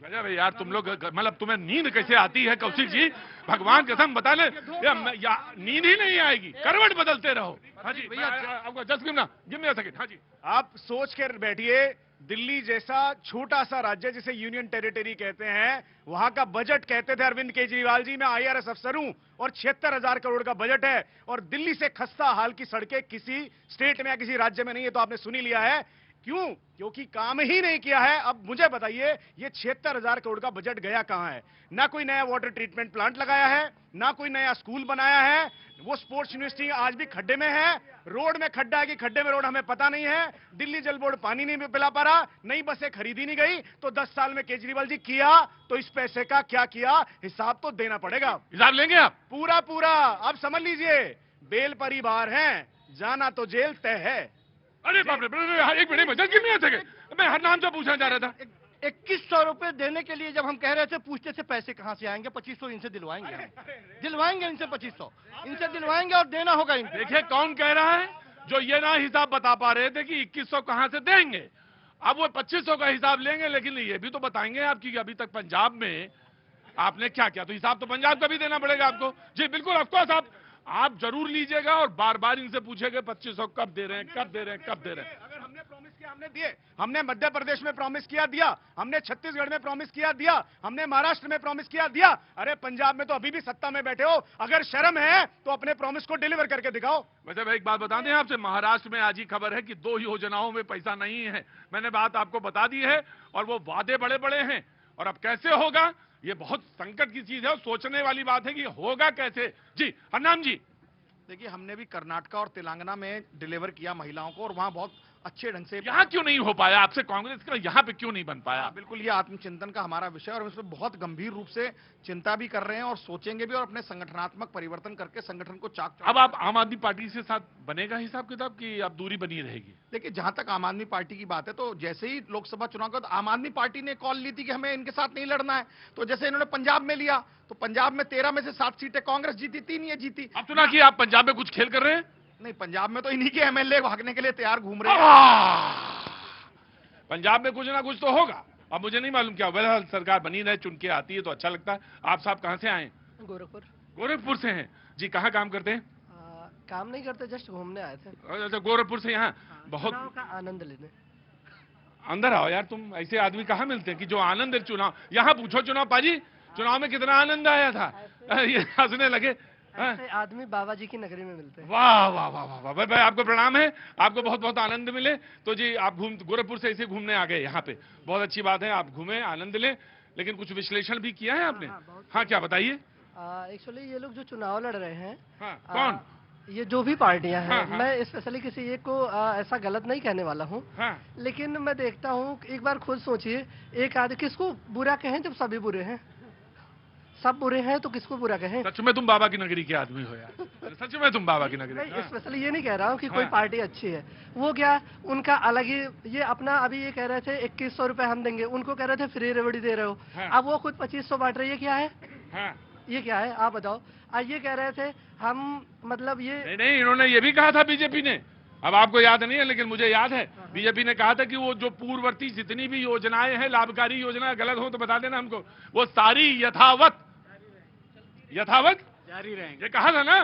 गजब है यार तुम लोग, मतलब तुम्हें नींद कैसे आती है कौशिक जी, भगवान कसम बता ले, नींद ही नहीं आएगी, करवट बदलते रहो। हाँ जी भैया, आपको just give me a second. हाँ जी, आप सोच कर बैठिए, दिल्ली जैसा छोटा सा राज्य जिसे यूनियन टेरिटरी कहते हैं, वहां का बजट कहते थे अरविंद केजरीवाल जी, मैं IRS अफसर हूं और 76,000 करोड़ का बजट है, और दिल्ली से खस्ता हाल की सड़कें किसी स्टेट में या किसी राज्य में नहीं है। तो आपने सुनी लिया है क्यों? क्योंकि काम ही नहीं किया है। अब मुझे बताइए, ये 76,000 करोड़ का बजट गया कहां है? ना कोई नया वाटर ट्रीटमेंट प्लांट लगाया है, ना कोई नया स्कूल बनाया है, वो स्पोर्ट्स यूनिवर्सिटी आज भी खड्डे में है, रोड में खड्डा है कि खड्डे में रोड हमें पता नहीं है, दिल्ली जल बोर्ड पानी नहीं पिला पा रहा, नई बसें खरीदी नहीं गई। तो 10 साल में केजरीवाल जी किया तो इस पैसे का क्या किया, हिसाब तो देना पड़ेगा। हिसाब लेंगे आप? पूरा आप समझ लीजिए, बेल परिवार हैं, जाना तो जेल तय है। अरे बाप रे, एक minute, just give me a second, मैं हर नाम से पूछना चाह रहा था। 2100 रुपए देने के लिए जब हम कह रहे थे, पूछते थे पैसे कहां से आएंगे, 2500 इनसे दिलवाएंगे, दिलवाएंगे इनसे 2500 इनसे दिलवाएंगे और देना होगा इनको। देखिए कौन कह रहा है, जो ये ना हिसाब बता पा रहे थे कि 2100 कहां से देंगे, अब वो 2500 का हिसाब लेंगे, लेकिन ये भी तो बताएंगे आपकी कि अभी तक पंजाब में आपने क्या किया, तो हिसाब तो पंजाब का भी देना पड़ेगा आपको। जी बिल्कुल, ऑफकोर्स आप जरूर लीजिएगा और बार बार इनसे पूछेंगे 2500 कब दे रहे हैं, कब दे रहे हैं, कब दे रहे हैं। अगर हमने प्रॉमिस किया हमने दिए, हमने मध्य प्रदेश में प्रॉमिस किया दिया, हमने छत्तीसगढ़ में प्रॉमिस किया दिया, हमने महाराष्ट्र में प्रॉमिस किया दिया। अरे पंजाब में तो अभी भी सत्ता में बैठे हो, अगर शर्म है तो अपने प्रॉमिस को डिलीवर करके दिखाओ। वैसे भाई एक बात बता दें आपसे, महाराष्ट्र में आज ही खबर है कि 2 योजनाओं में पैसा नहीं है। मैंने बात आपको बता दी है और वो वादे बड़े बड़े हैं, और अब कैसे होगा ये बहुत संकट की चीज है और सोचने वाली बात है कि होगा कैसे। जी हरनाम जी, देखिए, हमने भी कर्नाटका और तेलंगाना में डिलीवर किया महिलाओं को, और वहां बहुत अच्छे ढंग से यहाँ क्यों नहीं हो पाया? आपसे कांग्रेस का यहाँ पे क्यों नहीं बन पाया? बिल्कुल, ये आत्मचिंतन का हमारा विषय और हम इसमें बहुत गंभीर रूप से चिंता भी कर रहे हैं और सोचेंगे भी और अपने संगठनात्मक परिवर्तन करके संगठन को चाक अब आप आम आदमी पार्टी से साथ बनेगा हिसाब किताब की अब दूरी बनी रहेगी? देखिए, जहां तक आम आदमी पार्टी की बात है तो जैसे ही लोकसभा चुनाव का तो आम आदमी पार्टी ने कॉल ली थी कि हमें इनके साथ नहीं लड़ना है, तो जैसे इन्होंने पंजाब में लिया तो पंजाब में 13 में से 7 सीटें कांग्रेस जीती, 3 ये जीती। अब सुना कि आप पंजाब में कुछ खेल कर रहे हैं? नहीं, पंजाब में तो इन्हीं के एमएलए भागने के लिए तैयार घूम रहे हैं। पंजाब में कुछ ना कुछ तो होगा। अब मुझे नहीं मालूम क्या, बहरहाल सरकार बनी रहे, चुन के आती है तो अच्छा लगता है। आप साहब कहाँ से आए? गोरखपुर। गोरखपुर से हैं जी। कहाँ काम करते हैं? काम नहीं करते, जस्ट घूमने आए थे। अच्छा, गोरखपुर से यहाँ बहुत चुनाव का आनंद लेने। अंदर आओ यार, तुम ऐसे आदमी कहाँ मिलते हैं कि जो आनंद है चुनाव। यहाँ पूछो चुनाव पाजी, चुनाव में कितना आनंद आया था? ये हंसने लगे। ऐसे आदमी बाबा जी की नगरी में मिलते हैं। वाह वाह वाह वाह वाह भाई, आपको प्रणाम है, आपको बहुत बहुत आनंद मिले। तो जी आप गोरखपुर से ऐसे घूमने आ गए यहाँ पे, बहुत अच्छी बात है, आप घूमे, आनंद लें। लेकिन कुछ विश्लेषण भी किया है आपने? हाँ, क्या बताइए। एक्चुअली ये लोग जो चुनाव लड़ रहे हैं, कौन? ये जो भी पार्टियां हैं, मैं स्पेशली किसी एक को ऐसा गलत नहीं कहने वाला हूँ, लेकिन मैं देखता हूँ, एक बार खुद सोचिए, एक आदमी किसको बुरा कहें जब सभी बुरे हैं? सब बुरे हैं तो किसको बुरा कहें? सच में तुम बाबा की नगरी के आदमी हो यार, सच में तुम बाबा की नगरी। नहीं, स्पेशली ये नहीं कह रहा हूँ कि कोई पार्टी अच्छी है, वो क्या उनका अलग ही, ये अपना अभी ये कह रहे थे 2100 रुपए हम देंगे, उनको कह रहे थे फ्री रेवड़ी दे रहे हो, अब वो खुद 2500 बांट रहे, ये क्या है? ये क्या है आप बताओ। आज ये कह रहे थे हम, मतलब ये नहीं, इन्होंने ये भी कहा था बीजेपी ने, अब आपको याद नहीं है लेकिन मुझे याद है, बीजेपी ने कहा था कि वो जो पूर्ववर्ती जितनी भी योजनाएं हैं, लाभकारी योजनाएं गलत हो तो बता देना हमको, वो सारी यथावत जारी रहेंगे। ये कहा था ना,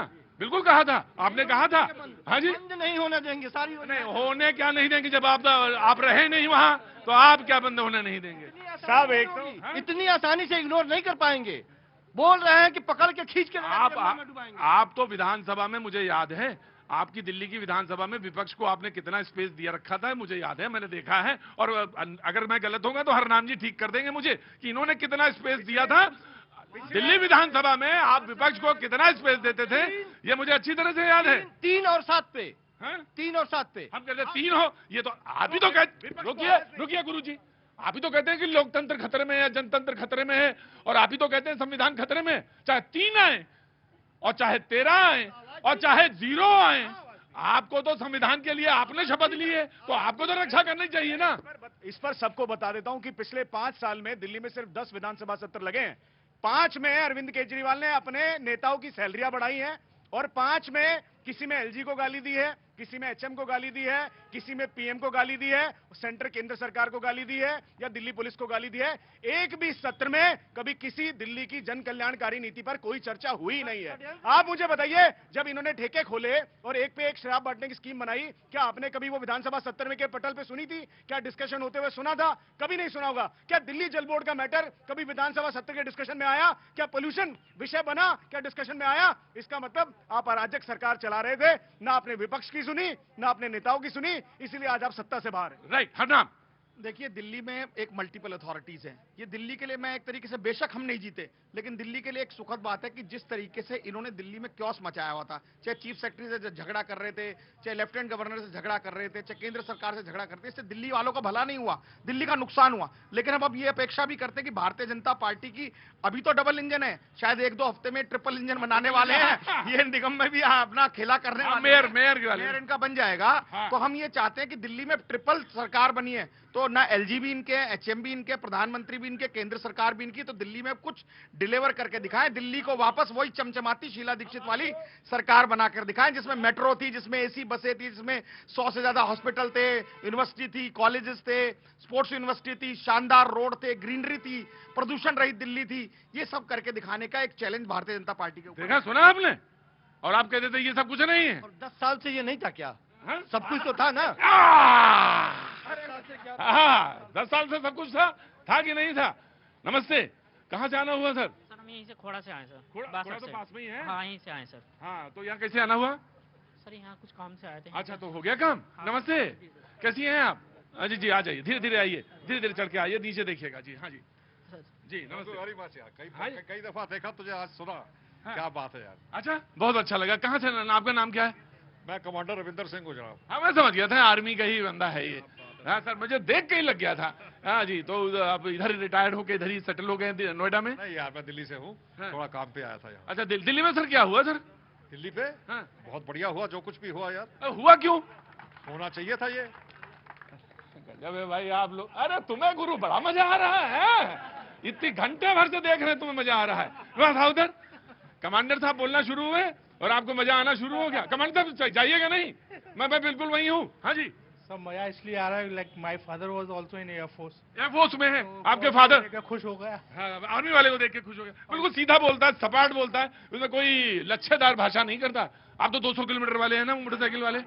बिल्कुल कहा था, आपने कहा था। हाँ जी, बंद नहीं होने देंगे सारी नहीं होने क्या नहीं देंगे, जब आप रहे नहीं वहाँ तो आप क्या बंद होने नहीं देंगे? साहब एक तो इतनी आसानी से इग्नोर नहीं कर पाएंगे, बोल रहे हैं कि पकड़ के खींच के आप तो विधानसभा में, मुझे याद है आपकी दिल्ली की विधानसभा में विपक्ष को आपने कितना स्पेस दिया रखा था, मुझे याद है, मैंने देखा है। और अगर मैं गलत होगा तो हरनाम जी ठीक कर देंगे मुझे कि इन्होंने कितना स्पेस दिया था दिल्ली विधानसभा में, आप विपक्ष को कितना स्पेस देते थे, ये मुझे अच्छी तरह से याद है। 3 और 7 पे, 3 और 7 पे हम कहते 3 हो, ये तो आप ही तो कहते, रुकिए गुरुजी, आप ही तो कहते हैं कि लोकतंत्र खतरे में है, जनतंत्र खतरे में है, और आप ही तो कहते हैं संविधान खतरे में है। चाहे 3 आए और चाहे 13 आए और चाहे 0 आए, आपको तो संविधान के लिए आपने शपथ ली है, तो आपको तो रक्षा करनी चाहिए ना। इस पर सबको बता देता हूं कि पिछले 5 साल में दिल्ली में सिर्फ 10 विधानसभा सत्र लगे हैं। 5 में अरविंद केजरीवाल ने अपने नेताओं की सैलरियां बढ़ाई हैं, और 5 में किसी में एलजी को गाली दी है, किसी में एचएम को गाली दी है, किसी में पीएम को गाली दी है, सेंटर केंद्र सरकार को गाली दी है, या दिल्ली पुलिस को गाली दी है। एक भी सत्र में कभी किसी दिल्ली की जन कल्याणकारी नीति पर कोई चर्चा हुई नहीं है। आप मुझे बताइए, जब इन्होंने ठेके खोले और एक पे एक शराब बांटने की स्कीम बनाई, क्या आपने कभी वो विधानसभा सत्र में के पटल पे सुनी थी? क्या डिस्कशन होते हुए सुना था? कभी नहीं सुना होगा। क्या दिल्ली जल बोर्ड का मैटर कभी विधानसभा सत्र के डिस्कशन में आया? क्या पोल्यूशन विषय बना, क्या डिस्कशन में आया? इसका मतलब आप अराजक सरकार चला रहे थे, ना आपने विपक्ष की सुनी, ना आपने नेताओं की सुनी, इसलिए आज आप सत्ता से बाहर हैं। राइट, हरनाम। देखिए, दिल्ली में एक मल्टीपल अथॉरिटीज हैं। ये दिल्ली के लिए, मैं एक तरीके से, बेशक हम नहीं जीते, लेकिन दिल्ली के लिए एक सुखद बात है कि जिस तरीके से इन्होंने दिल्ली में क्योस मचाया हुआ था, चाहे चीफ सेक्रेटरी से झगड़ा कर रहे थे, चाहे लेफ्टिनेंट गवर्नर से झगड़ा कर रहे थे, चाहे केंद्र सरकार से झगड़ा करते, इससे दिल्ली वालों का भला नहीं हुआ, दिल्ली का नुकसान हुआ। लेकिन हम अब ये अपेक्षा भी करते हैं कि भारतीय जनता पार्टी की अभी तो डबल इंजन है, शायद 1-2 हफ्ते में ट्रिपल इंजन बनाने वाले हैं। ये निगम में भी अपना खेला करने वाले, मेयर इनका बन जाएगा। तो हम ये चाहते हैं कि दिल्ली में ट्रिपल सरकार बनी है, तो ना एलजी भी इनके, एचएम भी इनके, प्रधानमंत्री भी इनके, केंद्र सरकार भी इनकी। तो दिल्ली में कुछ डिलीवर करके दिखाएं, दिल्ली को वापस वही चमचमाती शीला दीक्षित वाली सरकार बनाकर दिखाएं, जिसमें मेट्रो थी, जिसमें एसी बसें थी, जिसमें 100 से ज्यादा हॉस्पिटल थे, यूनिवर्सिटी थी, कॉलेजेस थे, स्पोर्ट्स यूनिवर्सिटी थी, शानदार रोड थे, ग्रीनरी थी, प्रदूषण रहित दिल्ली थी। ये सब करके दिखाने का एक चैलेंज भारतीय जनता पार्टी के ऊपर। देखा, सुना आपने? और आप कहते थे ये सब कुछ नहीं है। और 10 साल से ये नहीं था क्या? सब कुछ तो था ना। 10 साल से सब कुछ था कि नहीं था? नमस्ते, कहाँ से आना हुआ सर? सर हम यहीं से खोड़ा से आए सर। खोड़ा तो पास में ही है। हाँ, यहीं से आए सर। हाँ, तो यहाँ कैसे आना हुआ? सर यहाँ कुछ काम से आए थे। अच्छा, तो हो गया काम। नमस्ते, कैसी हैं आप? जी जी, आ जाइए, धीरे धीरे आइए, धीरे धीरे चढ़ के आइए, नीचे देखिएगा जी। हाँ जी जी, नमस्ते। कई दफा देखा तुझे, आज सुना, क्या बात है यार। अच्छा, बहुत अच्छा लगा। कहाँ से, आपका नाम क्या है? मैं कमांडर रविंदर सिंह हूँ जनाब। हाँ मैं समझ गया था आर्मी का ही बंदा है ये। हाँ सर मुझे देख के ही लग गया था। हाँ जी, तो आप इधर रिटायर्ड होके इधर ही सेटल हो गए नोएडा में? नहीं यार, मैं दिल्ली से हूँ, थोड़ा काम पे आया था यहाँ। अच्छा दिल्ली में सर क्या हुआ सर? दिल्ली पे हाँ। बहुत बढ़िया हुआ, जो कुछ भी हुआ यार। हुआ क्यों? होना चाहिए था ये। गजब है भाई आप लोग। अरे तुम्हें गुरु बड़ा मजा आ रहा है, इतनी घंटे भर से देख रहे तुम्हें मजा आ रहा है। वहां था उधर कमांडर साहब बोलना शुरू हुए और आपको मजा आना शुरू हो गया। कमांडर साहब जाइएगा नहीं? मैं बिल्कुल वही हूँ। हाँ जी सब मजा इसलिए आ रहा है, like my father was also in air force. Air force में है आपके फादर? खुश हो गया। हाँ, आर्मी वाले को देख के खुश हो गया। बिल्कुल सीधा बोलता है, सपाट बोलता है, उसमें कोई लच्छेदार भाषा नहीं करता। आप तो 200 किलोमीटर वाले हैं ना, मोटरसाइकिल वाले।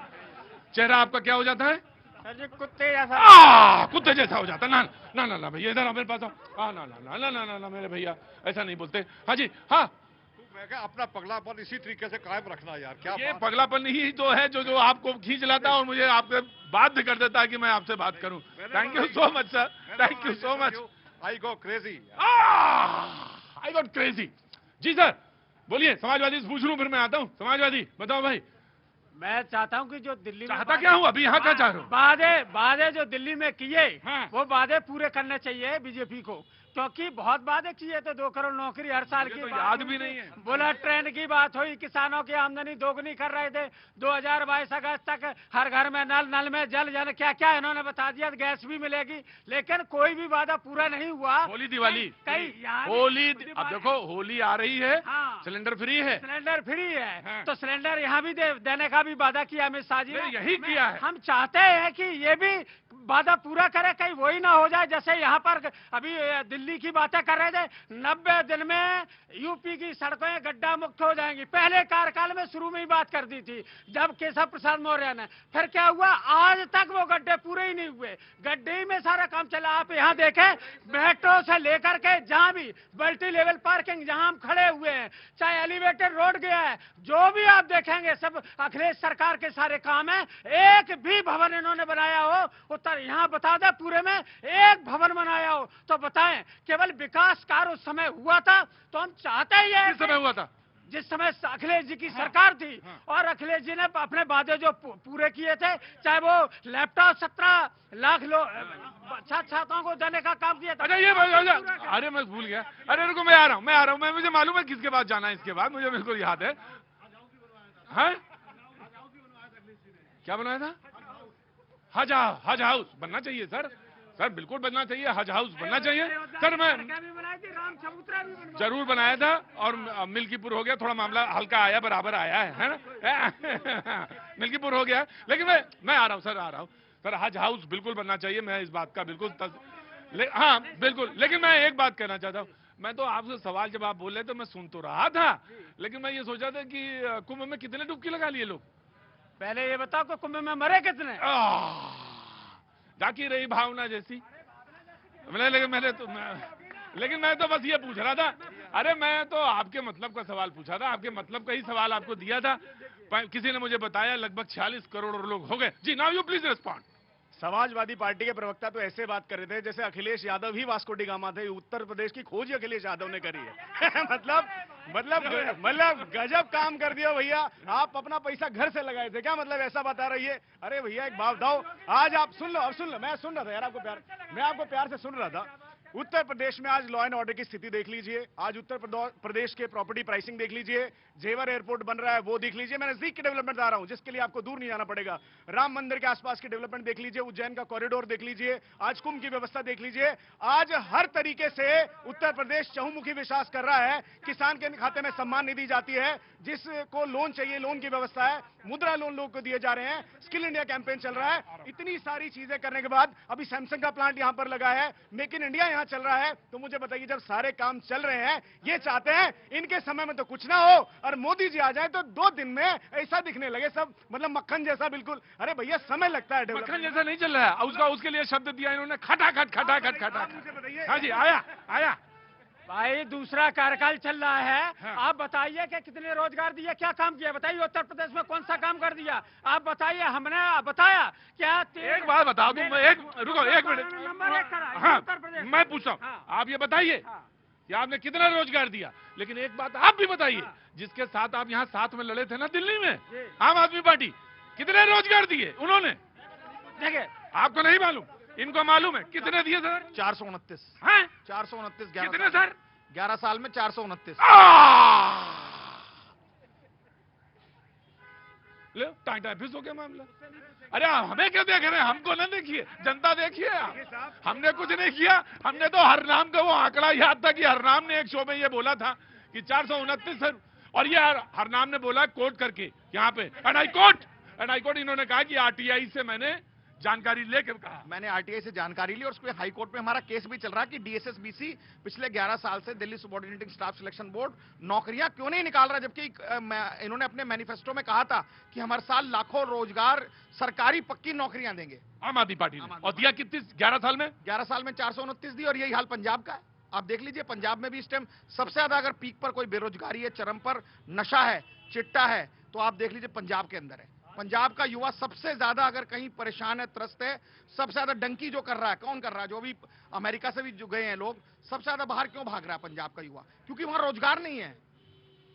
चेहरा आपका क्या हो जाता है? कुत्ते जैसा। कुत्ते जैसा हो जाता। ना ना ना ना भैया इधर मेरे पास आओ। ना ना ना ना ना ना मेरे भैया ऐसा नहीं बोलते। हाँ जी हाँ। मैं क्या अपना पगलापन इसी तरीके से कायम रखना यार। क्या ये पगलापन ही तो है जो आपको खींच लाता है और मुझे आपसे बाध्य कर देता है कि मैं आपसे बात करूं। Thank you so much sir, thank you so much. I go crazy. I got crazy. जी सर बोलिए। समाजवादी से पूछ लूं फिर मैं आता हूं। समाजवादी बताओ भाई। मैं चाहता हूं कि जो दिल्ली में चाहता क्या हूं अभी यहाँ क्या चाह रहा हूं? वादे जो दिल्ली में किए हाँ। वो वादे पूरे करने चाहिए बीजेपी को, क्योंकि बहुत वादे किए थे। 2 करोड़ नौकरी हर साल की तो याद भी नहीं है। बुलेट ट्रेन की बात हुई, किसानों की आमदनी दोगुनी कर रहे थे। 2022 अगस्त तक हर घर में नल में जल क्या क्या इन्होंने बता दिया। गैस भी मिलेगी, लेकिन कोई भी वादा पूरा नहीं हुआ। होली दिवाली कई होली, अब देखो होली आ रही है। हाँ। सिलेंडर फ्री है। सिलेंडर फ्री है। हाँ। तो सिलेंडर यहाँ भी देने का भी वादा किया अमित शाह जी ने। यही किया है। हम चाहते हैं कि ये भी वादा पूरा करे, कहीं वही ना हो जाए जैसे यहाँ पर अभी दिल्ली की बातें कर रहे थे। 90 दिन में यूपी की सड़कें गड्ढा मुक्त हो जाएंगी। पहले कार्यकाल में शुरू में ही बात कर दी थी जब केशव प्रसाद मौर्य ने। फिर क्या हुआ, आज तक वो गड्ढे पूरे ही नहीं हुए। गड्ढे में सारा काम चला। आप यहाँ देखें, मेट्रो से लेकर के जहाँ भी मल्टी लेवल पार्किंग जहाँ हम खड़े हुए हैं, चाहे एलिवेटेड रोड गया है, जो भी आप देखेंगे सब अखिलेश सरकार के सारे काम है। एक भी भवन इन्होंने बनाया हो उत्तर यहाँ बता दे पूरे में एक भवन बनाया हो तो बताएं। केवल विकास कार्य उस समय हुआ था, तो हम चाहते ही है। किस समय हुआ था? जिस समय अखिलेश जी की सरकार थी। और अखिलेश जी ने अपने वादे जो पूरे किए थे, चाहे वो लैपटॉप 17 लाख छात्राओं को देने का काम किया था। अच्छा ये अरे मैं भूल गया। अरे रुको मैं आ रहा हूँ मैं मुझे मालूम है किसके पास जाना है इसके बाद, मुझे बिल्कुल याद है। हाँ क्या बनाया था? हज हाउस बनना चाहिए सर। सर बिल्कुल बनना चाहिए, हज हाउस बनना चाहिए सर। मैं जरूर बनाया था और मिल्कीपुर हो गया, थोड़ा मामला हल्का आया, बराबर आया है ना। मिल्कीपुर हो गया, लेकिन मैं आ रहा हूँ सर, आ रहा हूँ सर। हज हाउस बिल्कुल बनना चाहिए, मैं इस बात का बिल्कुल हाँ बिल्कुल। लेकिन मैं एक बात कहना चाहता हूँ, मैं तो आपसे सवाल जब आप बोल रहे तो मैं सुन तो रहा था, लेकिन मैं ये सोचा था कि कुंभ में कितने डुबकी लगा लिए लोग? पहले ये बताओ कि कुंभ में मरे कितने? जाकी रही भावना जैसी। लेकिन मैं तो बस ये पूछ रहा था। अरे मैं तो आपके मतलब का सवाल पूछा था, आपके मतलब का ही सवाल आपको दिया था। किसी ने मुझे बताया लगभग 46 करोड़ लोग हो गए। जी now you please respond. Samajwadi Party के प्रवक्ता तो ऐसे बात कर रहे थे जैसे अखिलेश यादव ही वास्को डी गामा थे। उत्तर प्रदेश की खोज ही अखिलेश यादव ने करी है। मतलब गजब काम कर दिया भैया। आप अपना पैसा घर से लगाए थे क्या? मतलब ऐसा बता रही है। अरे भैया एक बात बताओ, आज आप सुन लो, अब सुन लो, मैं सुन रहा था यार, मैं आपको प्यार से सुन रहा था। उत्तर प्रदेश में आज लॉ एंड ऑर्डर की स्थिति देख लीजिए। आज उत्तर प्रदेश के प्रॉपर्टी प्राइसिंग देख लीजिए। जेवर एयरपोर्ट बन रहा है वो देख लीजिए। मैं नजदीक की डेवलपमेंट आ रहा हूं जिसके लिए आपको दूर नहीं जाना पड़ेगा। राम मंदिर के आसपास की डेवलपमेंट देख लीजिए, उज्जैन का कॉरिडोर देख लीजिए, आज कुंभ की व्यवस्था देख लीजिए। आज हर तरीके से उत्तर प्रदेश चहुमुखी विकास कर रहा है। किसान के खाते में सम्मान निधि जाती है, जिसको लोन चाहिए लोन की व्यवस्था है, मुद्रा लोन लोग को दिए जा रहे हैं, स्किल इंडिया कैंपेन चल रहा है। इतनी सारी चीजें करने के बाद अभी सैमसंग का प्लांट यहां पर लगा है, मेक इन इंडिया यहां चल रहा है। तो मुझे बताइए, जब सारे काम चल रहे हैं, ये चाहते हैं इनके समय में तो कुछ ना हो और मोदी जी आ जाए तो 2 दिन में ऐसा दिखने लगे सब, मतलब मक्खन जैसा बिल्कुल। अरे भैया समय लगता है, मक्खन जैसा नहीं चल रहा है। उसके लिए शब्द दिया इन्होंने, खटाखट खटाखट खटाखट। मुझे बताइए। हाँ जी आया भाई दूसरा कार्यकाल चल रहा है। हाँ। आप बताइए कि कितने रोजगार दिए, क्या काम किया बताइए। उत्तर प्रदेश में कौन सा काम कर दिया आप बताइए। हमने बताया क्या? एक बात बता दूं मैं, रुको 1 मिनट। हाँ मैं पूछता हूँ। हाँ। आप ये बताइए कि आपने कितना रोजगार दिया, लेकिन एक बात आप भी बताइए। जिसके साथ आप यहाँ साथ में लड़े थे ना दिल्ली में, आम आदमी पार्टी, कितने रोजगार दिए उन्होंने? देखिए, आपको नहीं मालूम, इनको मालूम है। कितने दिए सर? 429 हैं? 429 कितने सर? 11 साल में 429। ले टाटा फिस हो गया मामला। अरे हमें क्या देख रहे हैं? हमको ना देखिए, जनता देखिए। हमने कुछ नहीं किया। हमने तो हरनाम का वो आंकड़ा याद था कि हरनाम ने एक शो में ये बोला था कि 429 सर, और ये हरनाम ने बोला कोट करके यहाँ पे, एंड आई कोट इन्होंने कहा कि आरटीआई से मैंने जानकारी लेकर कहा। मैंने आरटीआई से जानकारी ली और उसको हाई कोर्ट में हमारा केस भी चल रहा है कि डीएसएसबीसी पिछले 11 साल से Delhi subordinating staff selection board नौकरियां क्यों नहीं निकाल रहा, जबकि इन्होंने अपने मैनिफेस्टो में कहा था कि हम हर साल लाखों रोजगार सरकारी पक्की नौकरियां देंगे। आम आदमी पार्टी ने, और दिया कितनी 11 साल में? 11 साल में 429 दी, और यही हाल पंजाब का है। आप देख लीजिए, पंजाब में भी इस टाइम सबसे ज्यादा अगर पीक पर कोई बेरोजगारी है, चरम पर नशा है, चिट्टा है, तो आप देख लीजिए पंजाब के अंदर है। पंजाब का युवा सबसे ज्यादा अगर कहीं परेशान है, त्रस्त है, सबसे ज्यादा डंकी जो कर रहा है, कौन कर रहा है? जो भी अमेरिका से भी जो गए हैं लोग, सबसे ज्यादा बाहर क्यों भाग रहा है पंजाब का युवा? क्योंकि वहां रोजगार नहीं है,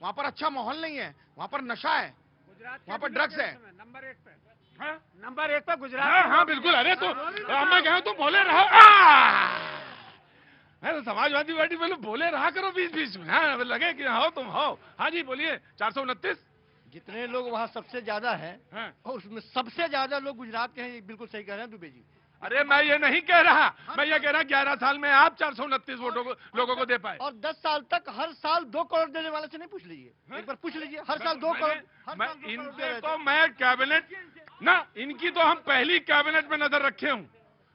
वहां पर अच्छा माहौल नहीं है, वहां पर नशा है, वहां पर ड्रग्स है। नंबर एक पे गुजरात। हाँ बिल्कुल। अरे तो मैं कहा तुम बोले रहो, तो समाजवादी पार्टी पहले बोले रहा करो बीच बीच में। हाँ लगे कि हो तुम हो। हाँ जी बोलिए। 429 जितने लोग वहाँ सबसे ज्यादा हैं, और उसमें सबसे ज्यादा लोग गुजरात के हैं, ये बिल्कुल सही कह रहे हैं दुबे जी। अरे मैं ये नहीं कह रहा, मैं ये कह रहा 11 साल में आप 429 वोटों को लोगों को दे पाए। और 10 साल तक हर साल 2 करोड़ देने वाले से नहीं पूछ लीजिए, एक बार पूछ लीजिए, हर साल 2 करोड़। इनसे तो मैं कैबिनेट ना, इनकी तो हम पहली कैबिनेट में नजर रखे हूं,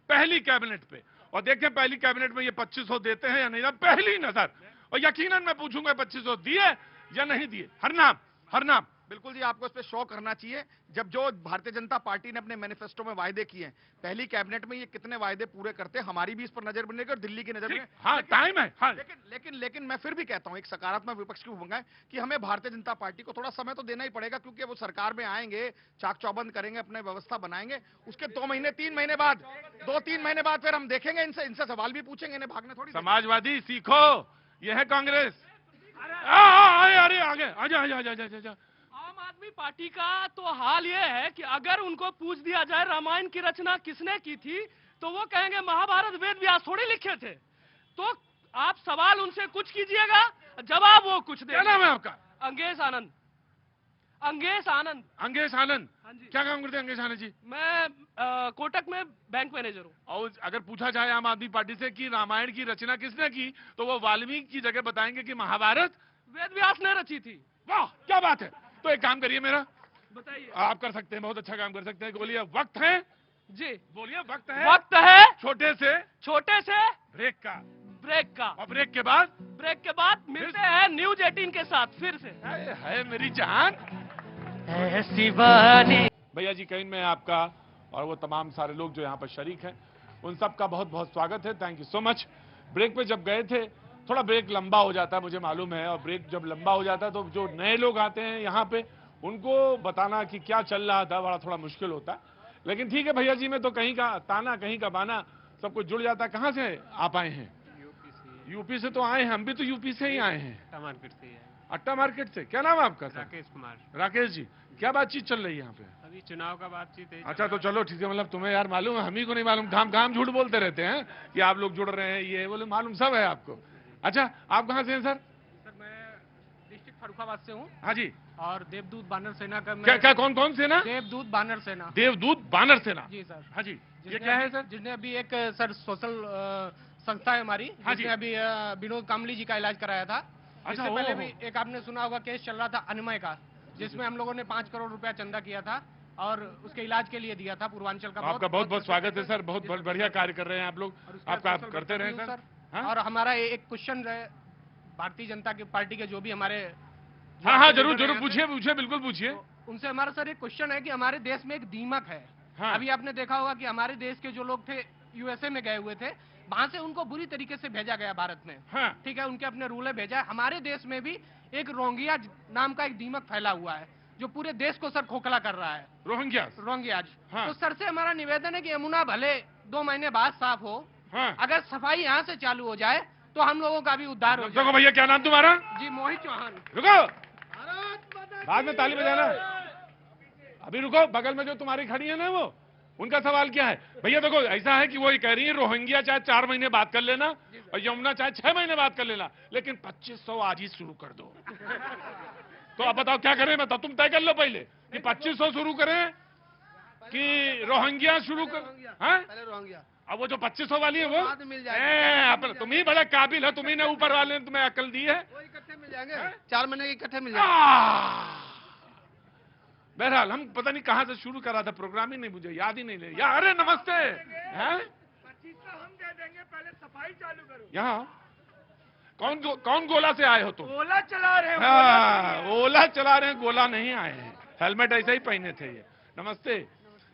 पहली कैबिनेट पे, और देखें पहली कैबिनेट में ये 2500 देते हैं या नहीं, पहली नजर। और यकीनन मैं पूछूंगा 2500 दिए या नहीं दिए। हरनाम बिल्कुल जी, आपको इस पे शो करना चाहिए। जब जो भारतीय जनता पार्टी ने अपने मैनिफेस्टो में वायदे किए हैं, पहली कैबिनेट में ये कितने वायदे पूरे करते हैं, हमारी भी इस पर नजर बनेगी और दिल्ली की नजर में। हाँ टाइम है। हाँ। लेकिन मैं फिर भी कहता हूं, एक सकारात्मक विपक्ष की भूमिका है कि हमें भारतीय जनता पार्टी को थोड़ा समय तो देना ही पड़ेगा, क्योंकि वो सरकार में आएंगे, चाक चौबंद करेंगे, अपने व्यवस्था बनाएंगे, उसके 2 महीने 3 महीने बाद, 2-3 महीने बाद फिर हम देखेंगे, इनसे सवाल भी पूछेंगे, इन्हें भागने थोड़ी। समाजवादी सीखो, ये है कांग्रेस। अरे आगे आजा। आम आदमी पार्टी का तो हाल ये है कि अगर उनको पूछ दिया जाए रामायण की रचना किसने की थी, तो वो कहेंगे महाभारत वेद व्यास थोड़ी लिखे थे। तो आप सवाल उनसे कुछ कीजिएगा, जवाब वो कुछ देंगे। क्या नाम है आपका? अंगेश आनंद। अंगेश आनंद। हाँ जी। क्या काम करते हैं अंगेश आनंद जी? मैं कोटक में बैंक मैनेजर हूँ। और अगर पूछा जाए आम आदमी पार्टी से कि रामायण की रचना किसने की, तो वो वाल्मीकि की जगह बताएंगे कि महाभारत वेद व्यास ने रची थी। वाह क्या बात है। तो एक काम करिए, मेरा बताइए। आप कर सकते हैं, बहुत अच्छा काम कर सकते हैं। बोलिए वक्त है जी, बोलिए वक्त है छोटे से ब्रेक का, और ब्रेक के बाद मिलते हैं न्यूज 18 के साथ फिर से। है मेरी जान ऐसी बानी। भैया जी कहीं में आपका और वो तमाम सारे लोग जो यहाँ पर शरीक हैं, उन सब का बहुत बहुत स्वागत है। Thank you so much. Break पे जब गए थे, थोड़ा ब्रेक लंबा हो जाता है मुझे मालूम है, और ब्रेक जब लंबा हो जाता है तो जो नए लोग आते हैं यहाँ पे, उनको बताना कि क्या चल रहा था थोड़ा मुश्किल होता है। लेकिन ठीक है भैया जी में तो कहीं का ताना कहीं का बाना सब कुछ जुड़ जाता है। कहाँ से आप आए हैं? यूपी से तो आए हैं, हम भी तो यूपी से ही आए हैं। अट्टा मार्केट से। क्या नाम है आपका? राकेश कुमार। राकेश जी, क्या बातचीत चल रही है यहाँ पे? अभी चुनाव का बातचीत है। अच्छा तो चलो ठीक है, मतलब तुम्हें यार मालूम है, हम ही को नहीं मालूम। घाम झूठ बोलते रहते हैं कि आप लोग जुड़ रहे हैं, ये बोले मालूम सब है आपको। अच्छा आप कहाँ से हैं सर? सर मैं डिस्ट्रिक्ट फर्रुखाबाद से हूँ। हाँ जी। और देवदूत बानर सेना का क्या कौन सेना? देवदूत बानर सेना। देवदूत बानर सेना। जी सर। हाँ जी। ये क्या है सर? जिसने अभी एक सर सोशल संस्था है हमारी, जिसने अभी विनोद कामली जी का इलाज कराया था। इससे पहले भी एक आपने सुना होगा केस चल रहा था अनिमय का, जिसमें हम लोगों ने 5 करोड़ रुपया चंदा किया था और उसके इलाज के लिए दिया था पूर्वांचल का। आपका बहुत बहुत स्वागत है सर, बहुत बढ़िया कार्य कर रहे हैं आप लोग, आपका करते रहे सर। और हमारा एक क्वेश्चन है भारतीय जनता की पार्टी के जो भी हमारे, हाँ जरूर पूछिए बिल्कुल पूछिए। उनसे हमारा सर एक क्वेश्चन है कि हमारे देश में एक दीमक है। अभी आपने देखा होगा कि हमारे देश के जो लोग थे यूएसए में गए हुए थे, वहां से उनको बुरी तरीके से भेजा गया भारत में। ठीक है, उनके अपने रूल है भेजा है। हमारे देश में भी एक रोहिंग्या नाम का एक दीमक फैला हुआ है जो पूरे देश को सर खोखला कर रहा है। रोहिंग्याज। तो सर से हमारा निवेदन है कि यमुना भले 2 महीने बाद साफ हो, अगर सफाई यहाँ से चालू हो जाए तो हम लोगों का भी उद्धार हो जाए। भैया क्या नाम तुम्हारा? जी मोहित चौहान। रुको, बाद में ताली बजाना। अभी रुको, बगल में जो तुम्हारी खड़ी है ना वो, उनका सवाल क्या है? भैया देखो, ऐसा है कि वो ये कह रही है रोहिंग्या चाहे 4 महीने बात कर लेना और यमुना चाहे 6 महीने बात कर लेना, लेकिन 2500 आज ही शुरू कर दो। तो अब बताओ क्या करें? बताओ, तुम तय कर लो पहले कि 2500 शुरू करें कि रोहिंग्या शुरू कर। पहले रोहिंग्या, अब वो जो 2500 वाली है वो बाद में मिल जाएगी। तुम ही बड़े काबिल है, तुम्ही ने ऊपर वाले ने तुम्हें अकल दी है। वो इकट्ठे मिल जाएंगे, 4 महीने के इकट्ठे मिल जाएंगे। बहरहाल हम पता नहीं कहां से शुरू करा था, प्रोग्राम ही नहीं, मुझे याद ही नहीं ले। यार अरे नमस्ते हैं, 2500 हम दे देंगे, पहले सफाई चालू करो। यहाँ कौन गोला से आए हो तुम? ओला चला रहे हैं। हाँ, ओला चला रहे हैं, गोला नहीं आए हैं। हेलमेट ऐसे ही पहने थे ये। नमस्ते,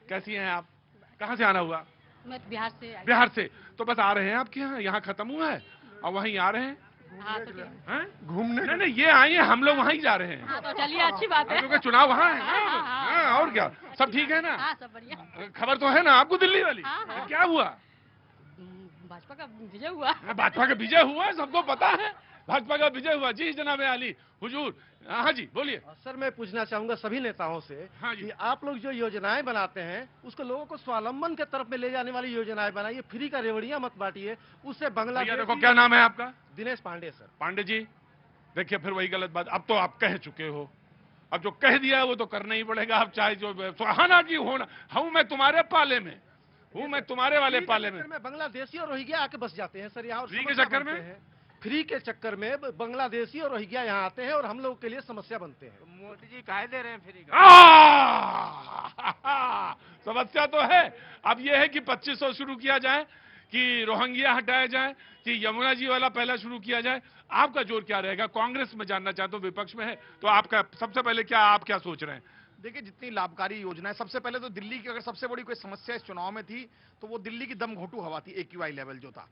कैसी हैं आप? कहाँ से आना हुआ? मैं बिहार से आई। बिहार से। तो बस आ रहे हैं आपके यहाँ? यहाँ खत्म हुआ है और वहीं आ रहे हैं घूमने? नहीं, ये आए हैं, हम लोग वहीं जा रहे हैं। तो चलिए, अच्छी बात है, क्योंकि चुनाव वहाँ है। और क्या, सब ठीक है ना? हाँ, सब बढ़िया। खबर तो है ना आपको दिल्ली वाली? क्या हुआ? भाजपा का विजय हुआ। भाजपा का विजय हुआ, सबको पता है भाजपा का विजय हुआ। जी जनाब आली हुजूर। हाँ जी बोलिए। सर मैं पूछना चाहूंगा सभी नेताओं से कि आप लोग जो योजनाएं बनाते हैं उसको लोगों को स्वावलंबन के तरफ में ले जाने वाली योजनाएं बनाइए, फ्री का रेवड़ियां मत बांटिए। उससे बांग्लादेश। देखो क्या नाम है आपका? दिनेश पांडे सर। पांडे जी देखिए, फिर वही गलत बात, अब तो आप कह चुके हो, अब जो कह दिया है वो तो करना ही पड़ेगा। अब चाहे जो सुहाना जी होना, हूं मैं तुम्हारे पाले में, हूं मैं तुम्हारे वाले पाले में। बांग्लादेशी और रोहिंग्या आके बस जाते हैं सर यहाँ। फ्री के चक्कर में? फ्री के चक्कर में बांग्लादेशी और रोहिंग्या यहाँ आते हैं और हम लोग के लिए समस्या बनते हैं। मोदी जी काहे दे रहे हैं फ्री का? समस्या तो है। अब ये है कि 2500 शुरू किया जाए कि रोहिंग्या हटाया जाए कि यमुना जी वाला पहला शुरू किया जाए। आपका जोर क्या रहेगा? कांग्रेस में जानना चाहते हो, विपक्ष में है तो आपका सबसे पहले क्या, आप क्या सोच रहे हैं? देखिए, जितनी लाभकारी योजना है, सबसे पहले तो दिल्ली की अगर सबसे बड़ी कोई समस्या इस चुनाव में थी तो वो दिल्ली की दम घोटू हवा थी, AQI लेवल जो था।